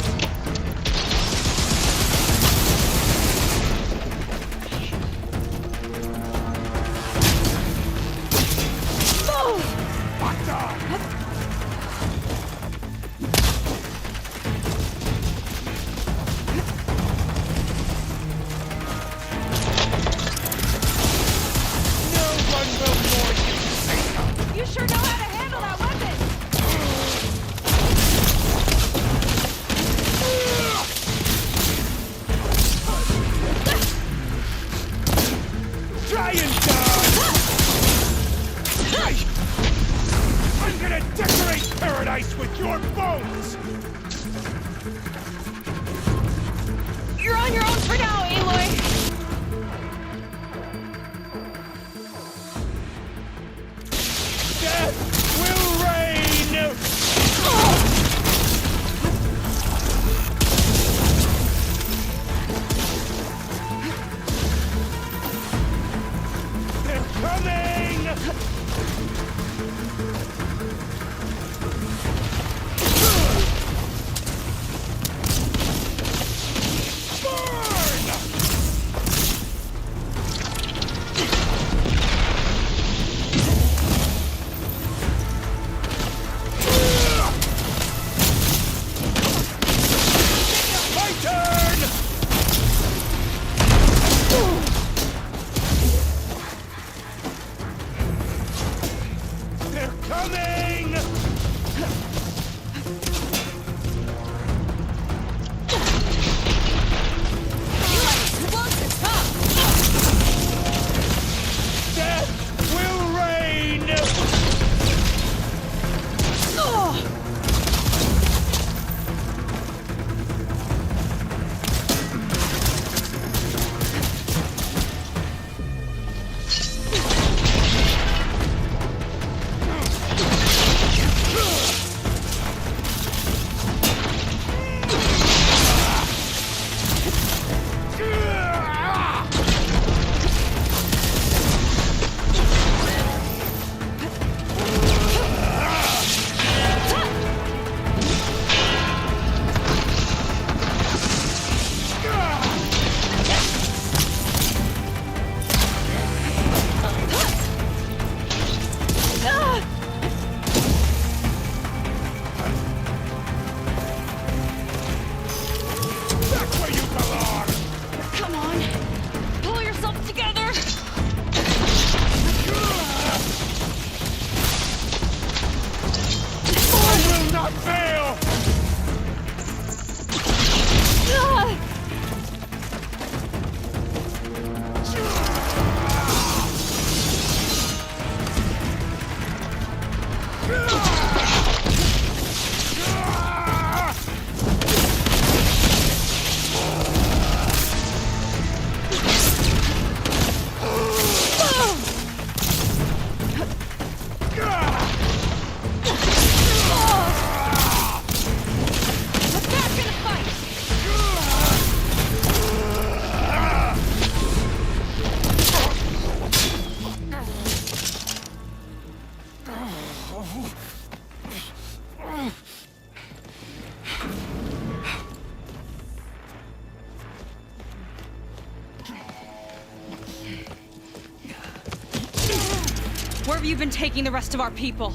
Where have you been taking the rest of our people?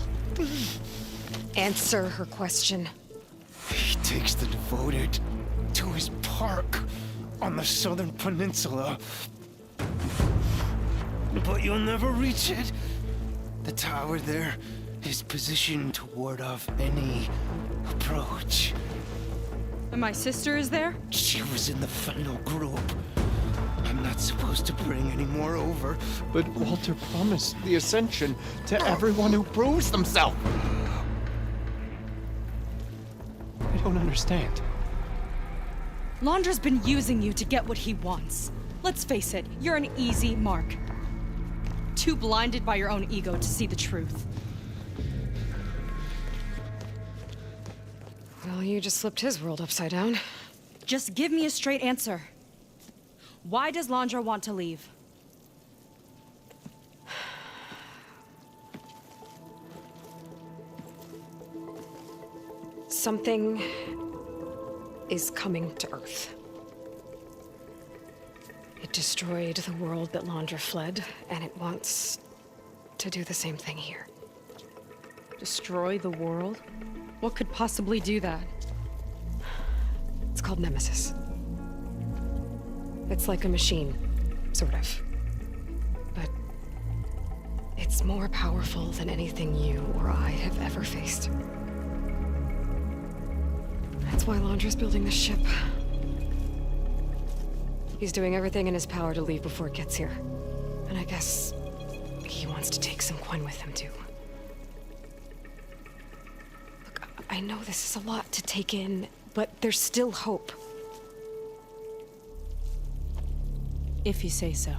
Answer her question. He takes the devoted to his park on the southern peninsula. But you'll never reach it. The tower there is positioned to ward off any approach. And my sister is there? She was in the final group. I'm not supposed to bring any more over. But Walter promised the Ascension to everyone who proves themselves. I don't understand. Londra's been using you to get what he wants. Let's face it, you're an easy mark. Too blinded by your own ego to see the truth. Well, you just flipped his world upside down. Just give me a straight answer. Why does Londra want to leave? Something is coming to Earth. It destroyed the world that Londra fled, and it wants to do the same thing here. Destroy the world? What could possibly do that? It's called Nemesis. It's like a machine, sort of. But it's more powerful than anything you or I have ever faced. That's why Londra's building this ship. He's doing everything in his power to leave before it gets here. And I guess he wants to take some Quen with him, too. Look, I know this is a lot to take in, but there's still hope. If you say so.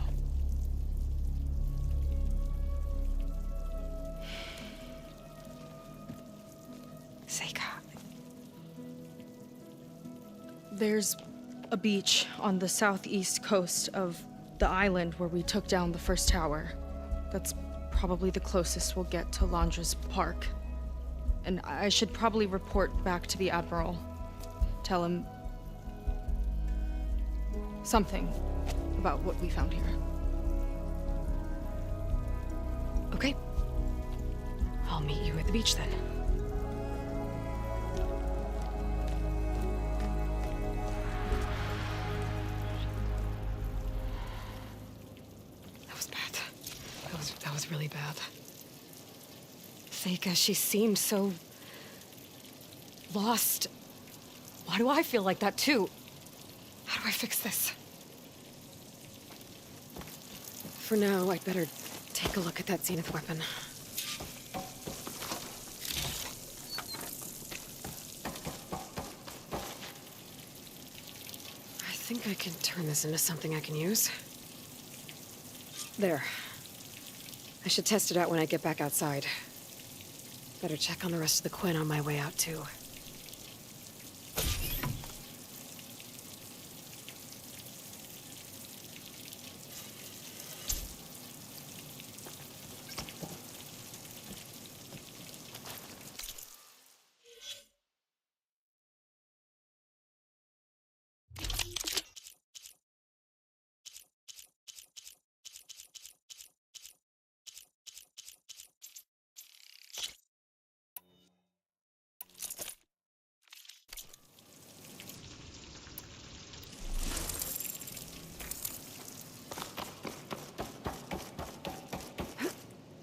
Seika. There's a beach on the southeast coast of the island where we took down the first tower. That's probably the closest we'll get to Londra's park. And I should probably report back to the Admiral. Tell him something about what we found here. Okay. I'll meet you at the beach then. That was bad. That was really bad. Seika, she seemed so lost. Why do I feel like that too? How do I fix this? For now, I'd better take a look at that Zenith weapon. I think I can turn this into something I can use. There. I should test it out when I get back outside. Better check on the rest of the Quen on my way out, too.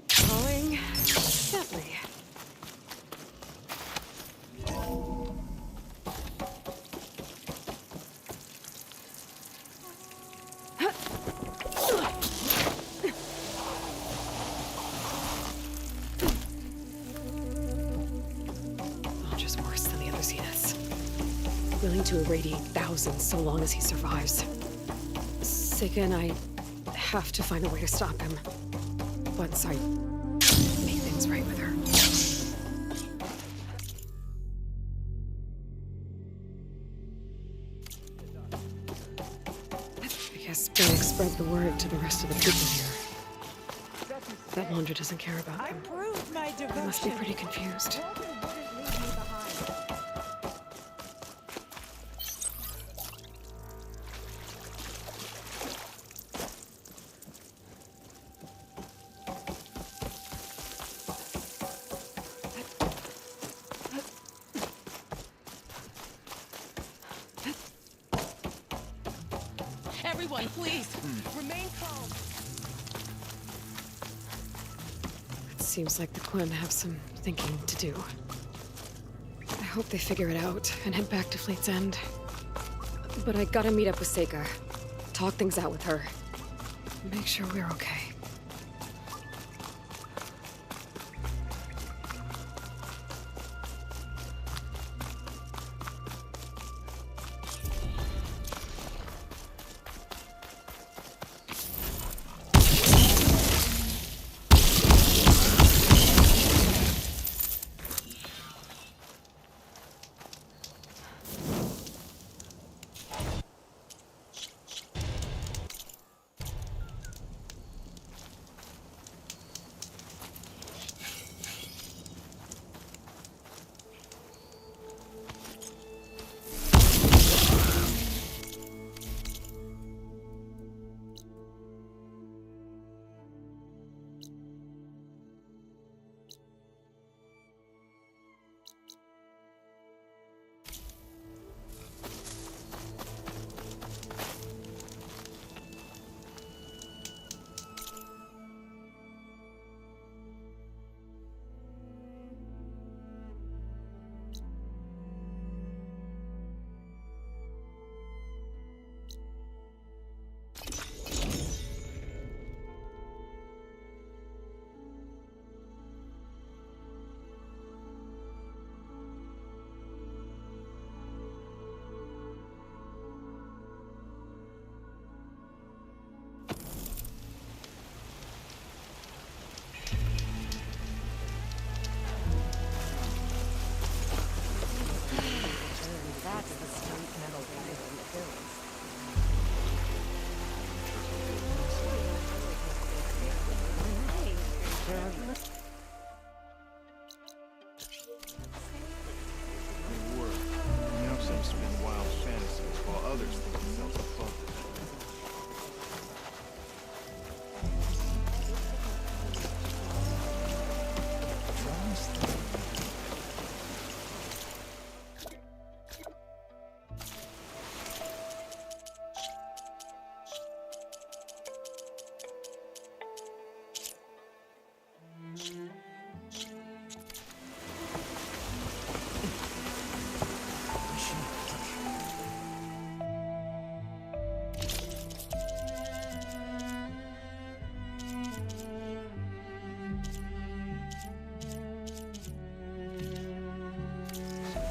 Falling gently. Just worse than the other Zeniths. Willing to irradiate thousands so long as he survives. Seika and I have to find a way to stop him. Once I make things right with her. I guess Big spread the word to the rest of the people here. That Londra doesn't care about them. Proved my devotion. They must be pretty confused. Everyone, please, remain calm. It seems like the Quen have some thinking to do. I hope they figure it out and head back to Fleet's End. But I gotta meet up with Seika. Talk things out with her. Make sure we're okay.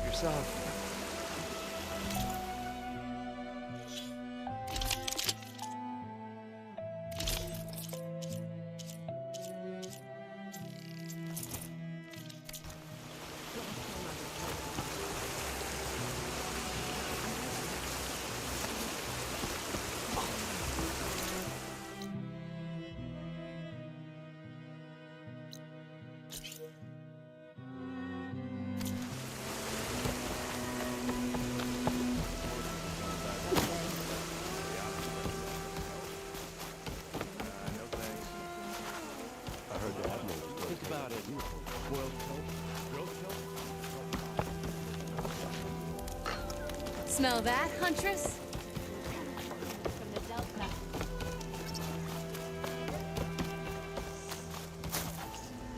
Yourself. Smell that, Huntress?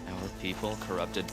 Our people corrupted.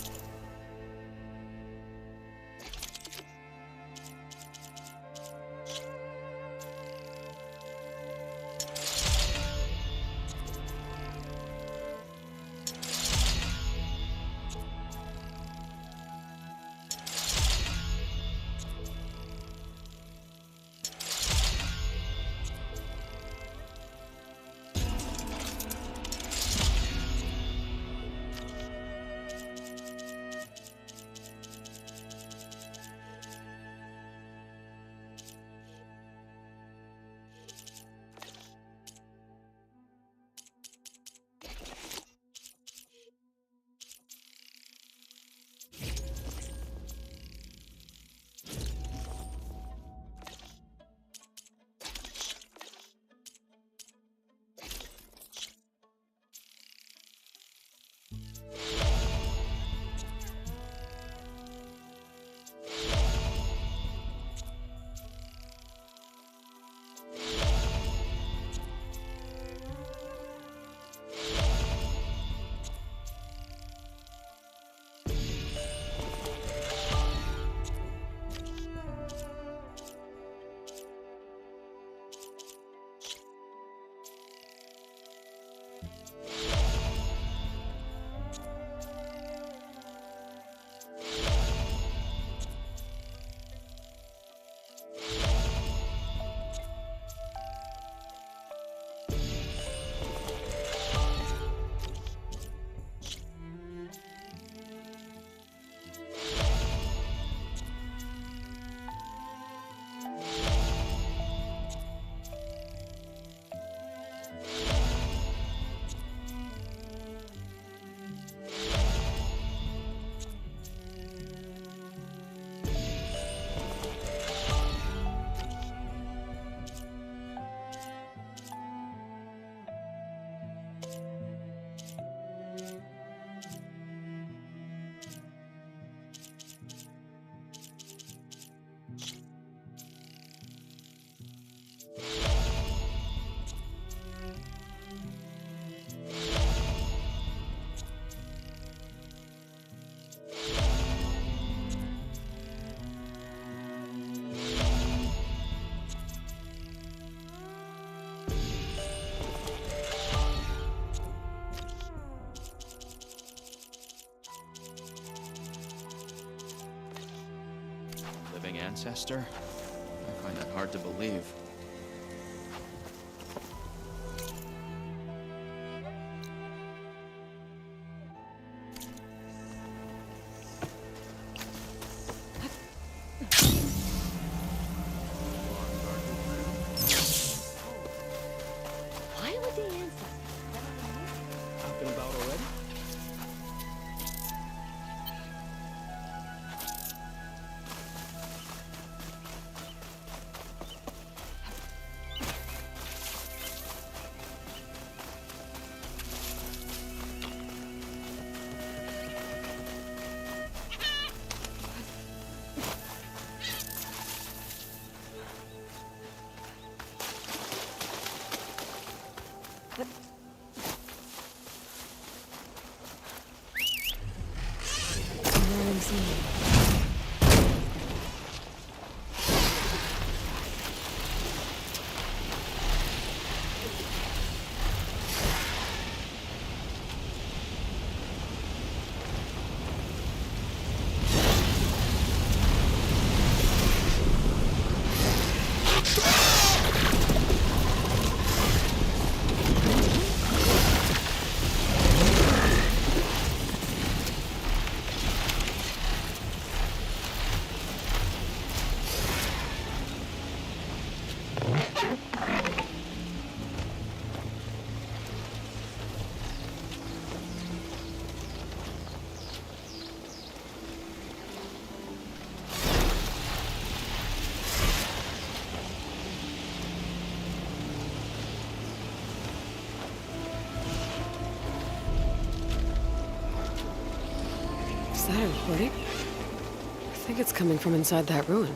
ancestor? I find that hard to believe. Why would the ancestors? Talking about already? Is that a recording? I think it's coming from inside that ruin.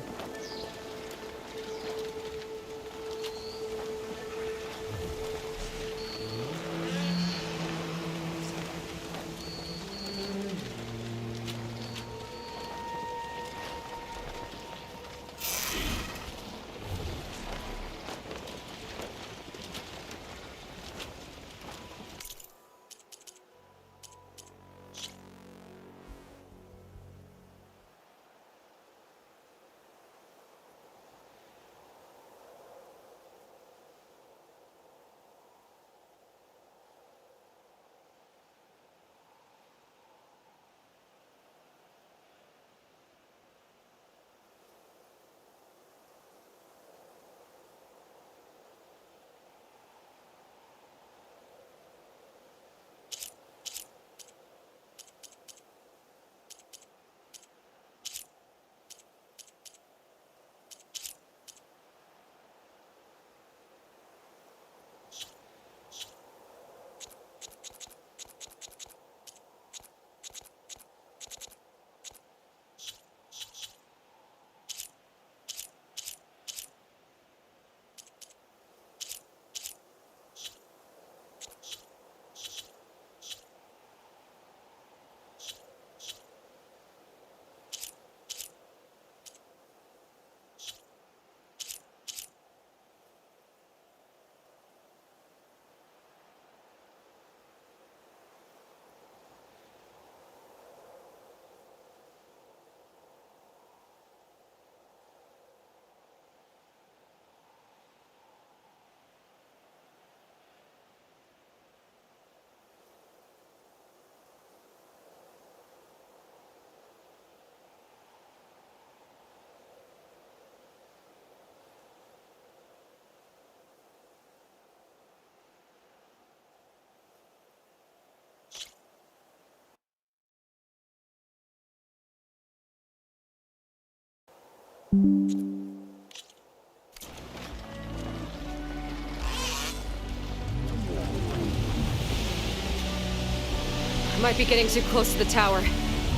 I might be getting too close to the tower.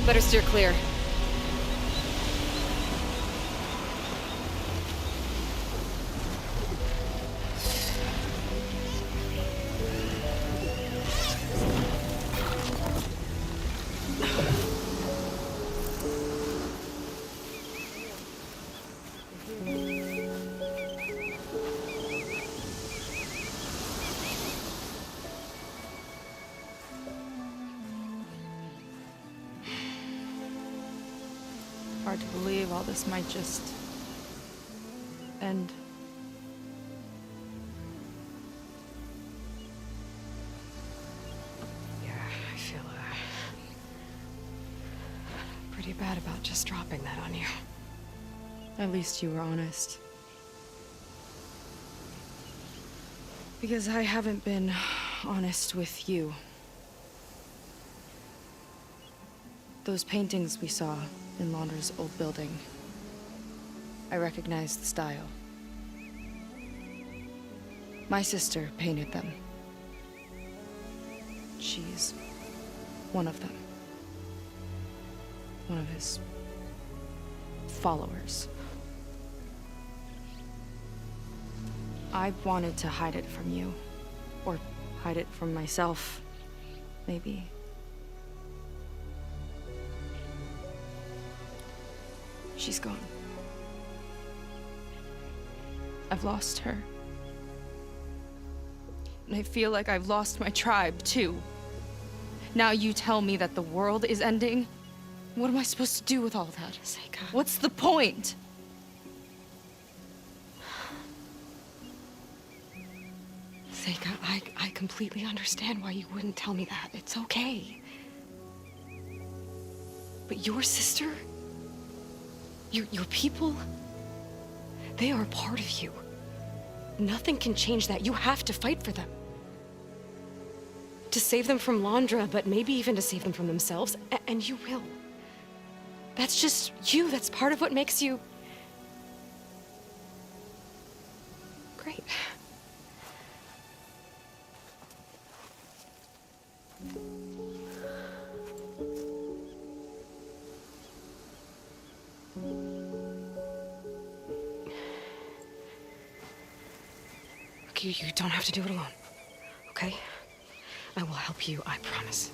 Better steer clear. Hard to believe all this might just And Yeah, I feel pretty bad about just dropping that on you. at least you were honest. Because I haven't been honest with you. Those paintings we saw in Launder's old building, I recognize the style. My sister painted them. She's one of them. One of his followers. I wanted to hide it from you. Or hide it from myself, maybe. She's gone. I've lost her. And I feel like I've lost my tribe, too. Now you tell me that the world is ending? What am I supposed to do with all that? Seika. What's the point? Seika, I completely understand why you wouldn't tell me that. It's okay. But your sister, your people, they are a part of you. Nothing can change that. You have to fight for them. To save them from Londra, but maybe even to save them from themselves, and you will. That's just you. That's part of what makes you... great. Look, you don't have to do it alone, okay? I will help you, I promise.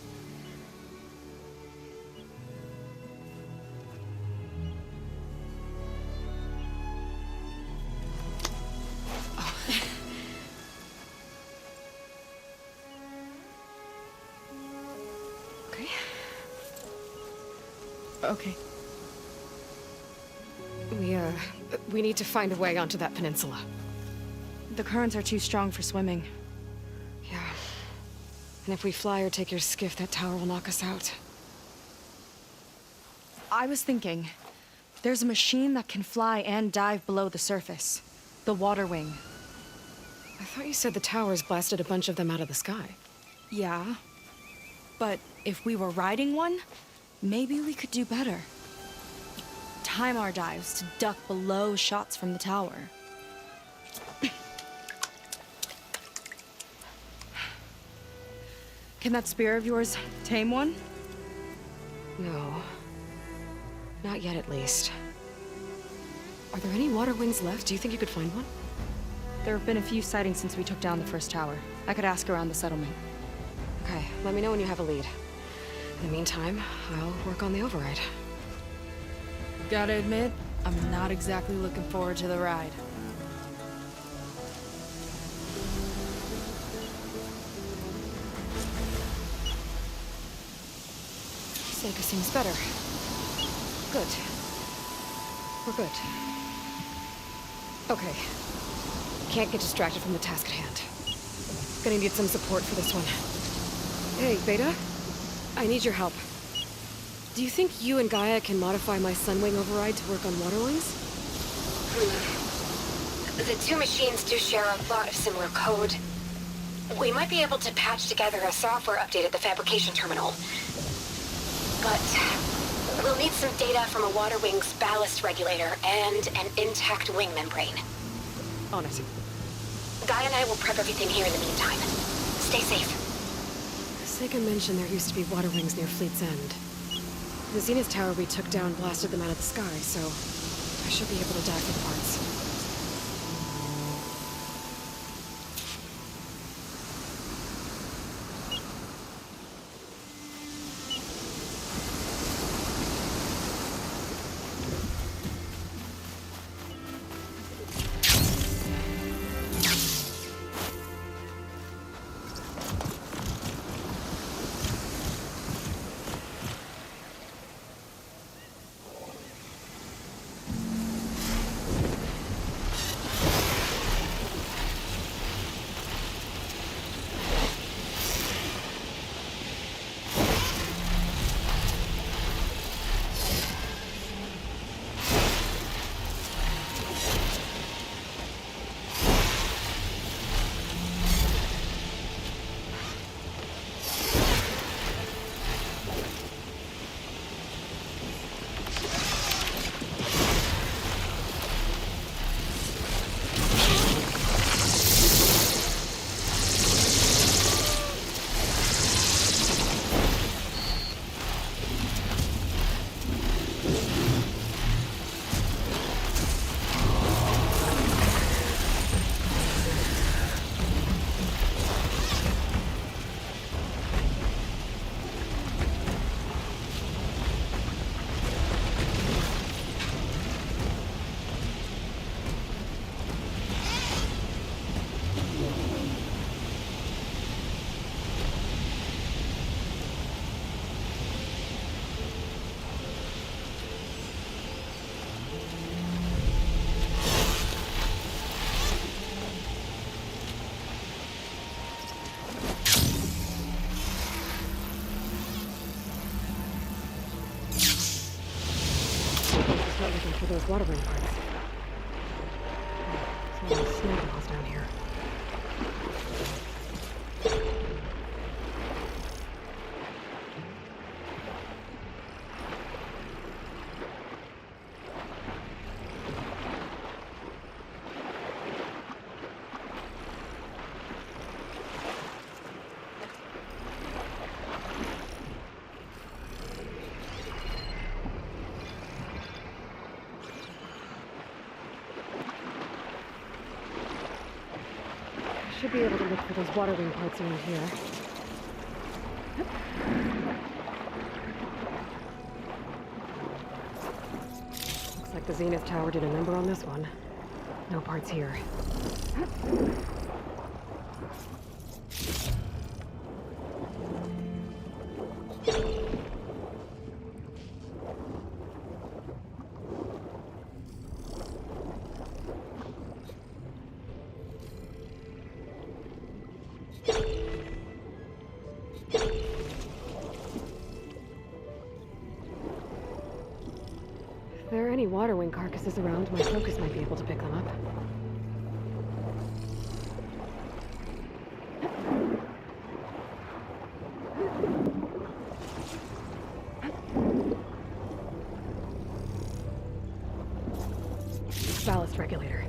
Oh. Okay. Okay. We need to find a way onto that peninsula. The currents are too strong for swimming. Yeah. And if we fly or take your skiff, that tower will knock us out. I was thinking, there's a machine that can fly and dive below the surface. The Water Wing. I thought you said the towers blasted a bunch of them out of the sky. Yeah. But if we were riding one, maybe we could do better. Time our dives to duck below shots from the tower. Can that spear of yours tame one? No. Not yet, at least. Are there any water wings left? Do you think you could find one? There have been a few sightings since we took down the first tower. I could ask around the settlement. Okay, let me know when you have a lead. In the meantime, I'll work on the override. Gotta admit, I'm not exactly looking forward to the ride. Seika seems better. Good. We're good. Okay. Can't get distracted from the task at hand. Gonna need some support for this one. Hey, Beta? I need your help. Do you think you and Gaia can modify my Sunwing override to work on Waterwings? The two machines do share a lot of similar code. We might be able to patch together a software update at the fabrication terminal. But we'll need some data from a Waterwing's ballast regulator and an intact wing membrane. On it. Gaia and I will prep everything here in the meantime. Stay safe. Seika mentioned there used to be Waterwings near Fleet's End. The Zenith Tower we took down blasted them out of the sky, so I should be able to dive for the parts. for those water ring parts. There's a lot of snake balls down here. Should be able to look for those water ring parts around here. Looks like the Zenith Tower did a number on this one. No parts here. If there are any water wing carcasses around, my focus might be able to pick them up. Ballast regulator.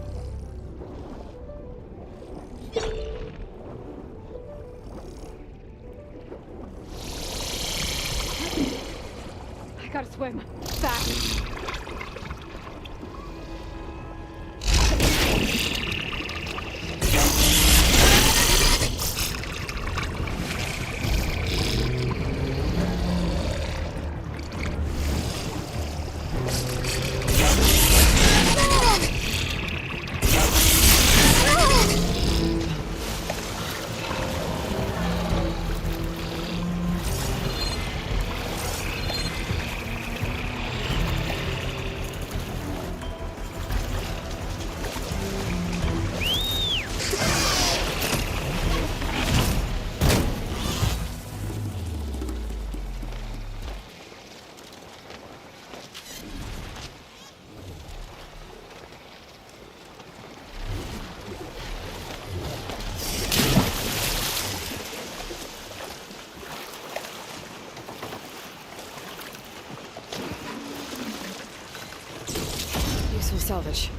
I gotta swim. Fast. Useful salvage.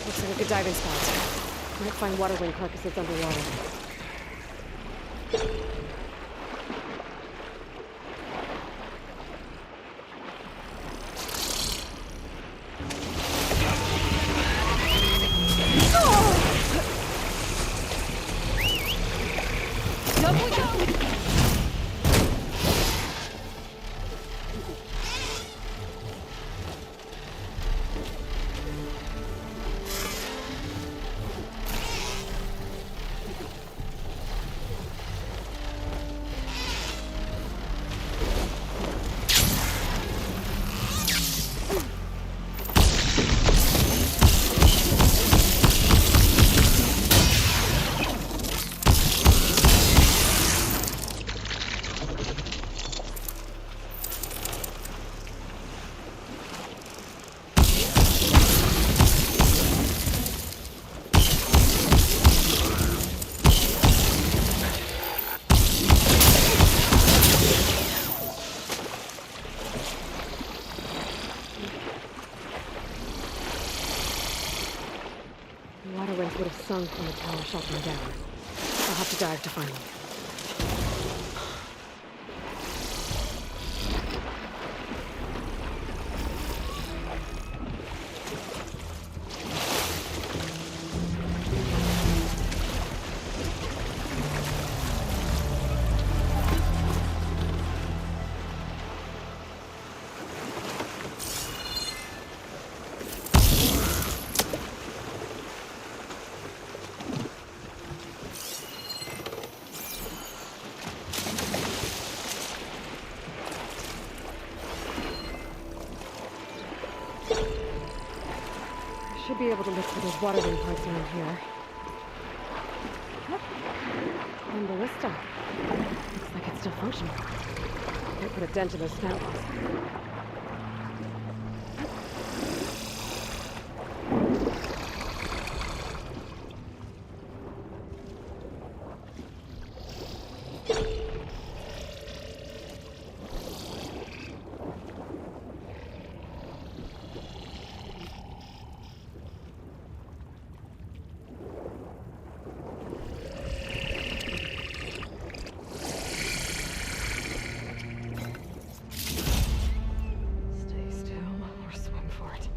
Looks like a good diving spot. Might find water wing carcasses underwater. Would have sunk when the tower shot them down. I'll have to dive to find them. Should be able to look for those water wing parts around here. Second ballista. Looks like it's still functional. Might put a dent in those snap laws. Stay still or swim for it.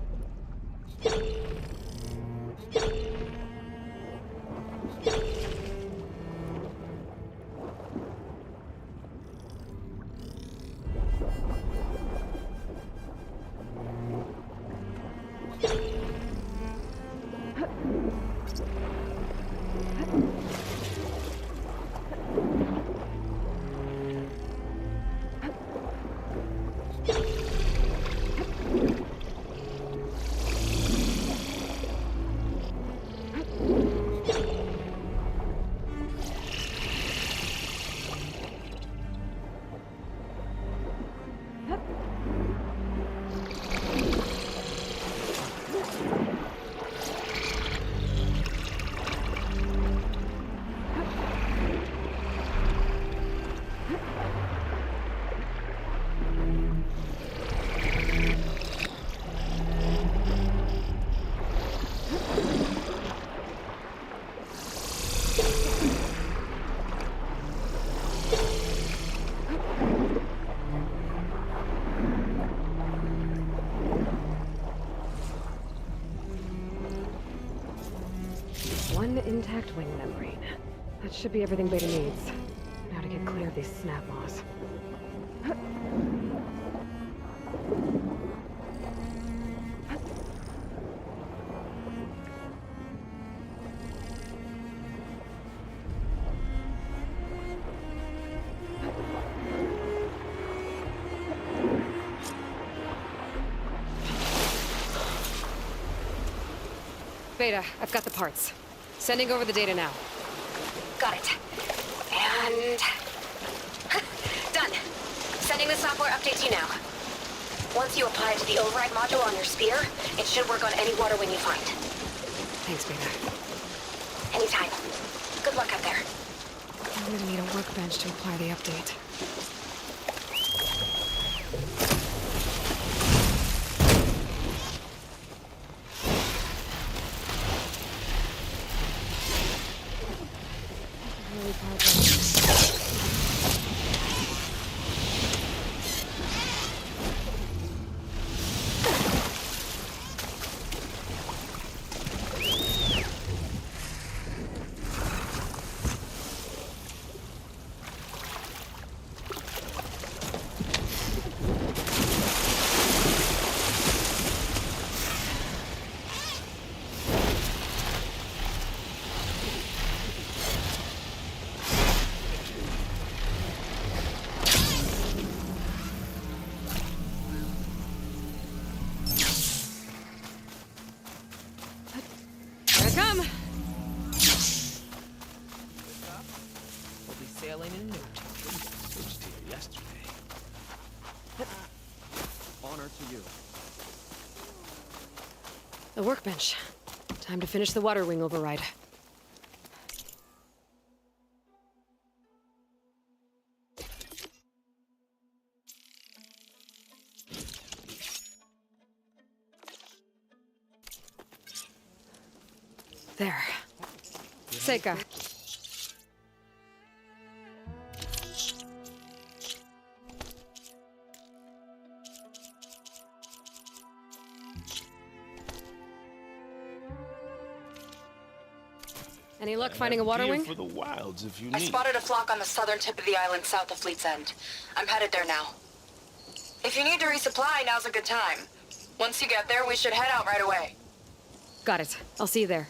One intact wing membrane. That should be everything Beta needs. Now to get clear of these snap laws. Beta, I've got the parts. Sending over the data now. Got it. And... done. Sending the software update to you now. Once you apply it to the override module on your spear, it should work on any water wing you find. Thanks, Beta. Anytime. Good luck out there. I'm gonna need a workbench to apply the update. Sailing in Newt. Switched here yesterday. Honor to you. The workbench. Time to finish the water wing override. There. Seika. Any luck finding a water wing? For the wilds, if you I need. spotted a flock on the southern tip of the island south of Fleet's End. I'm headed there now. If you need to resupply, now's a good time. Once you get there, we should head out right away. Got it. I'll see you there.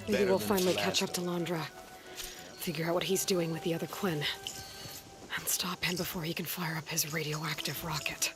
Maybe better we'll than finally its catch last up to Landra. Figure out what he's doing with the other Quinn. And stop him before he can fire up his radioactive rocket.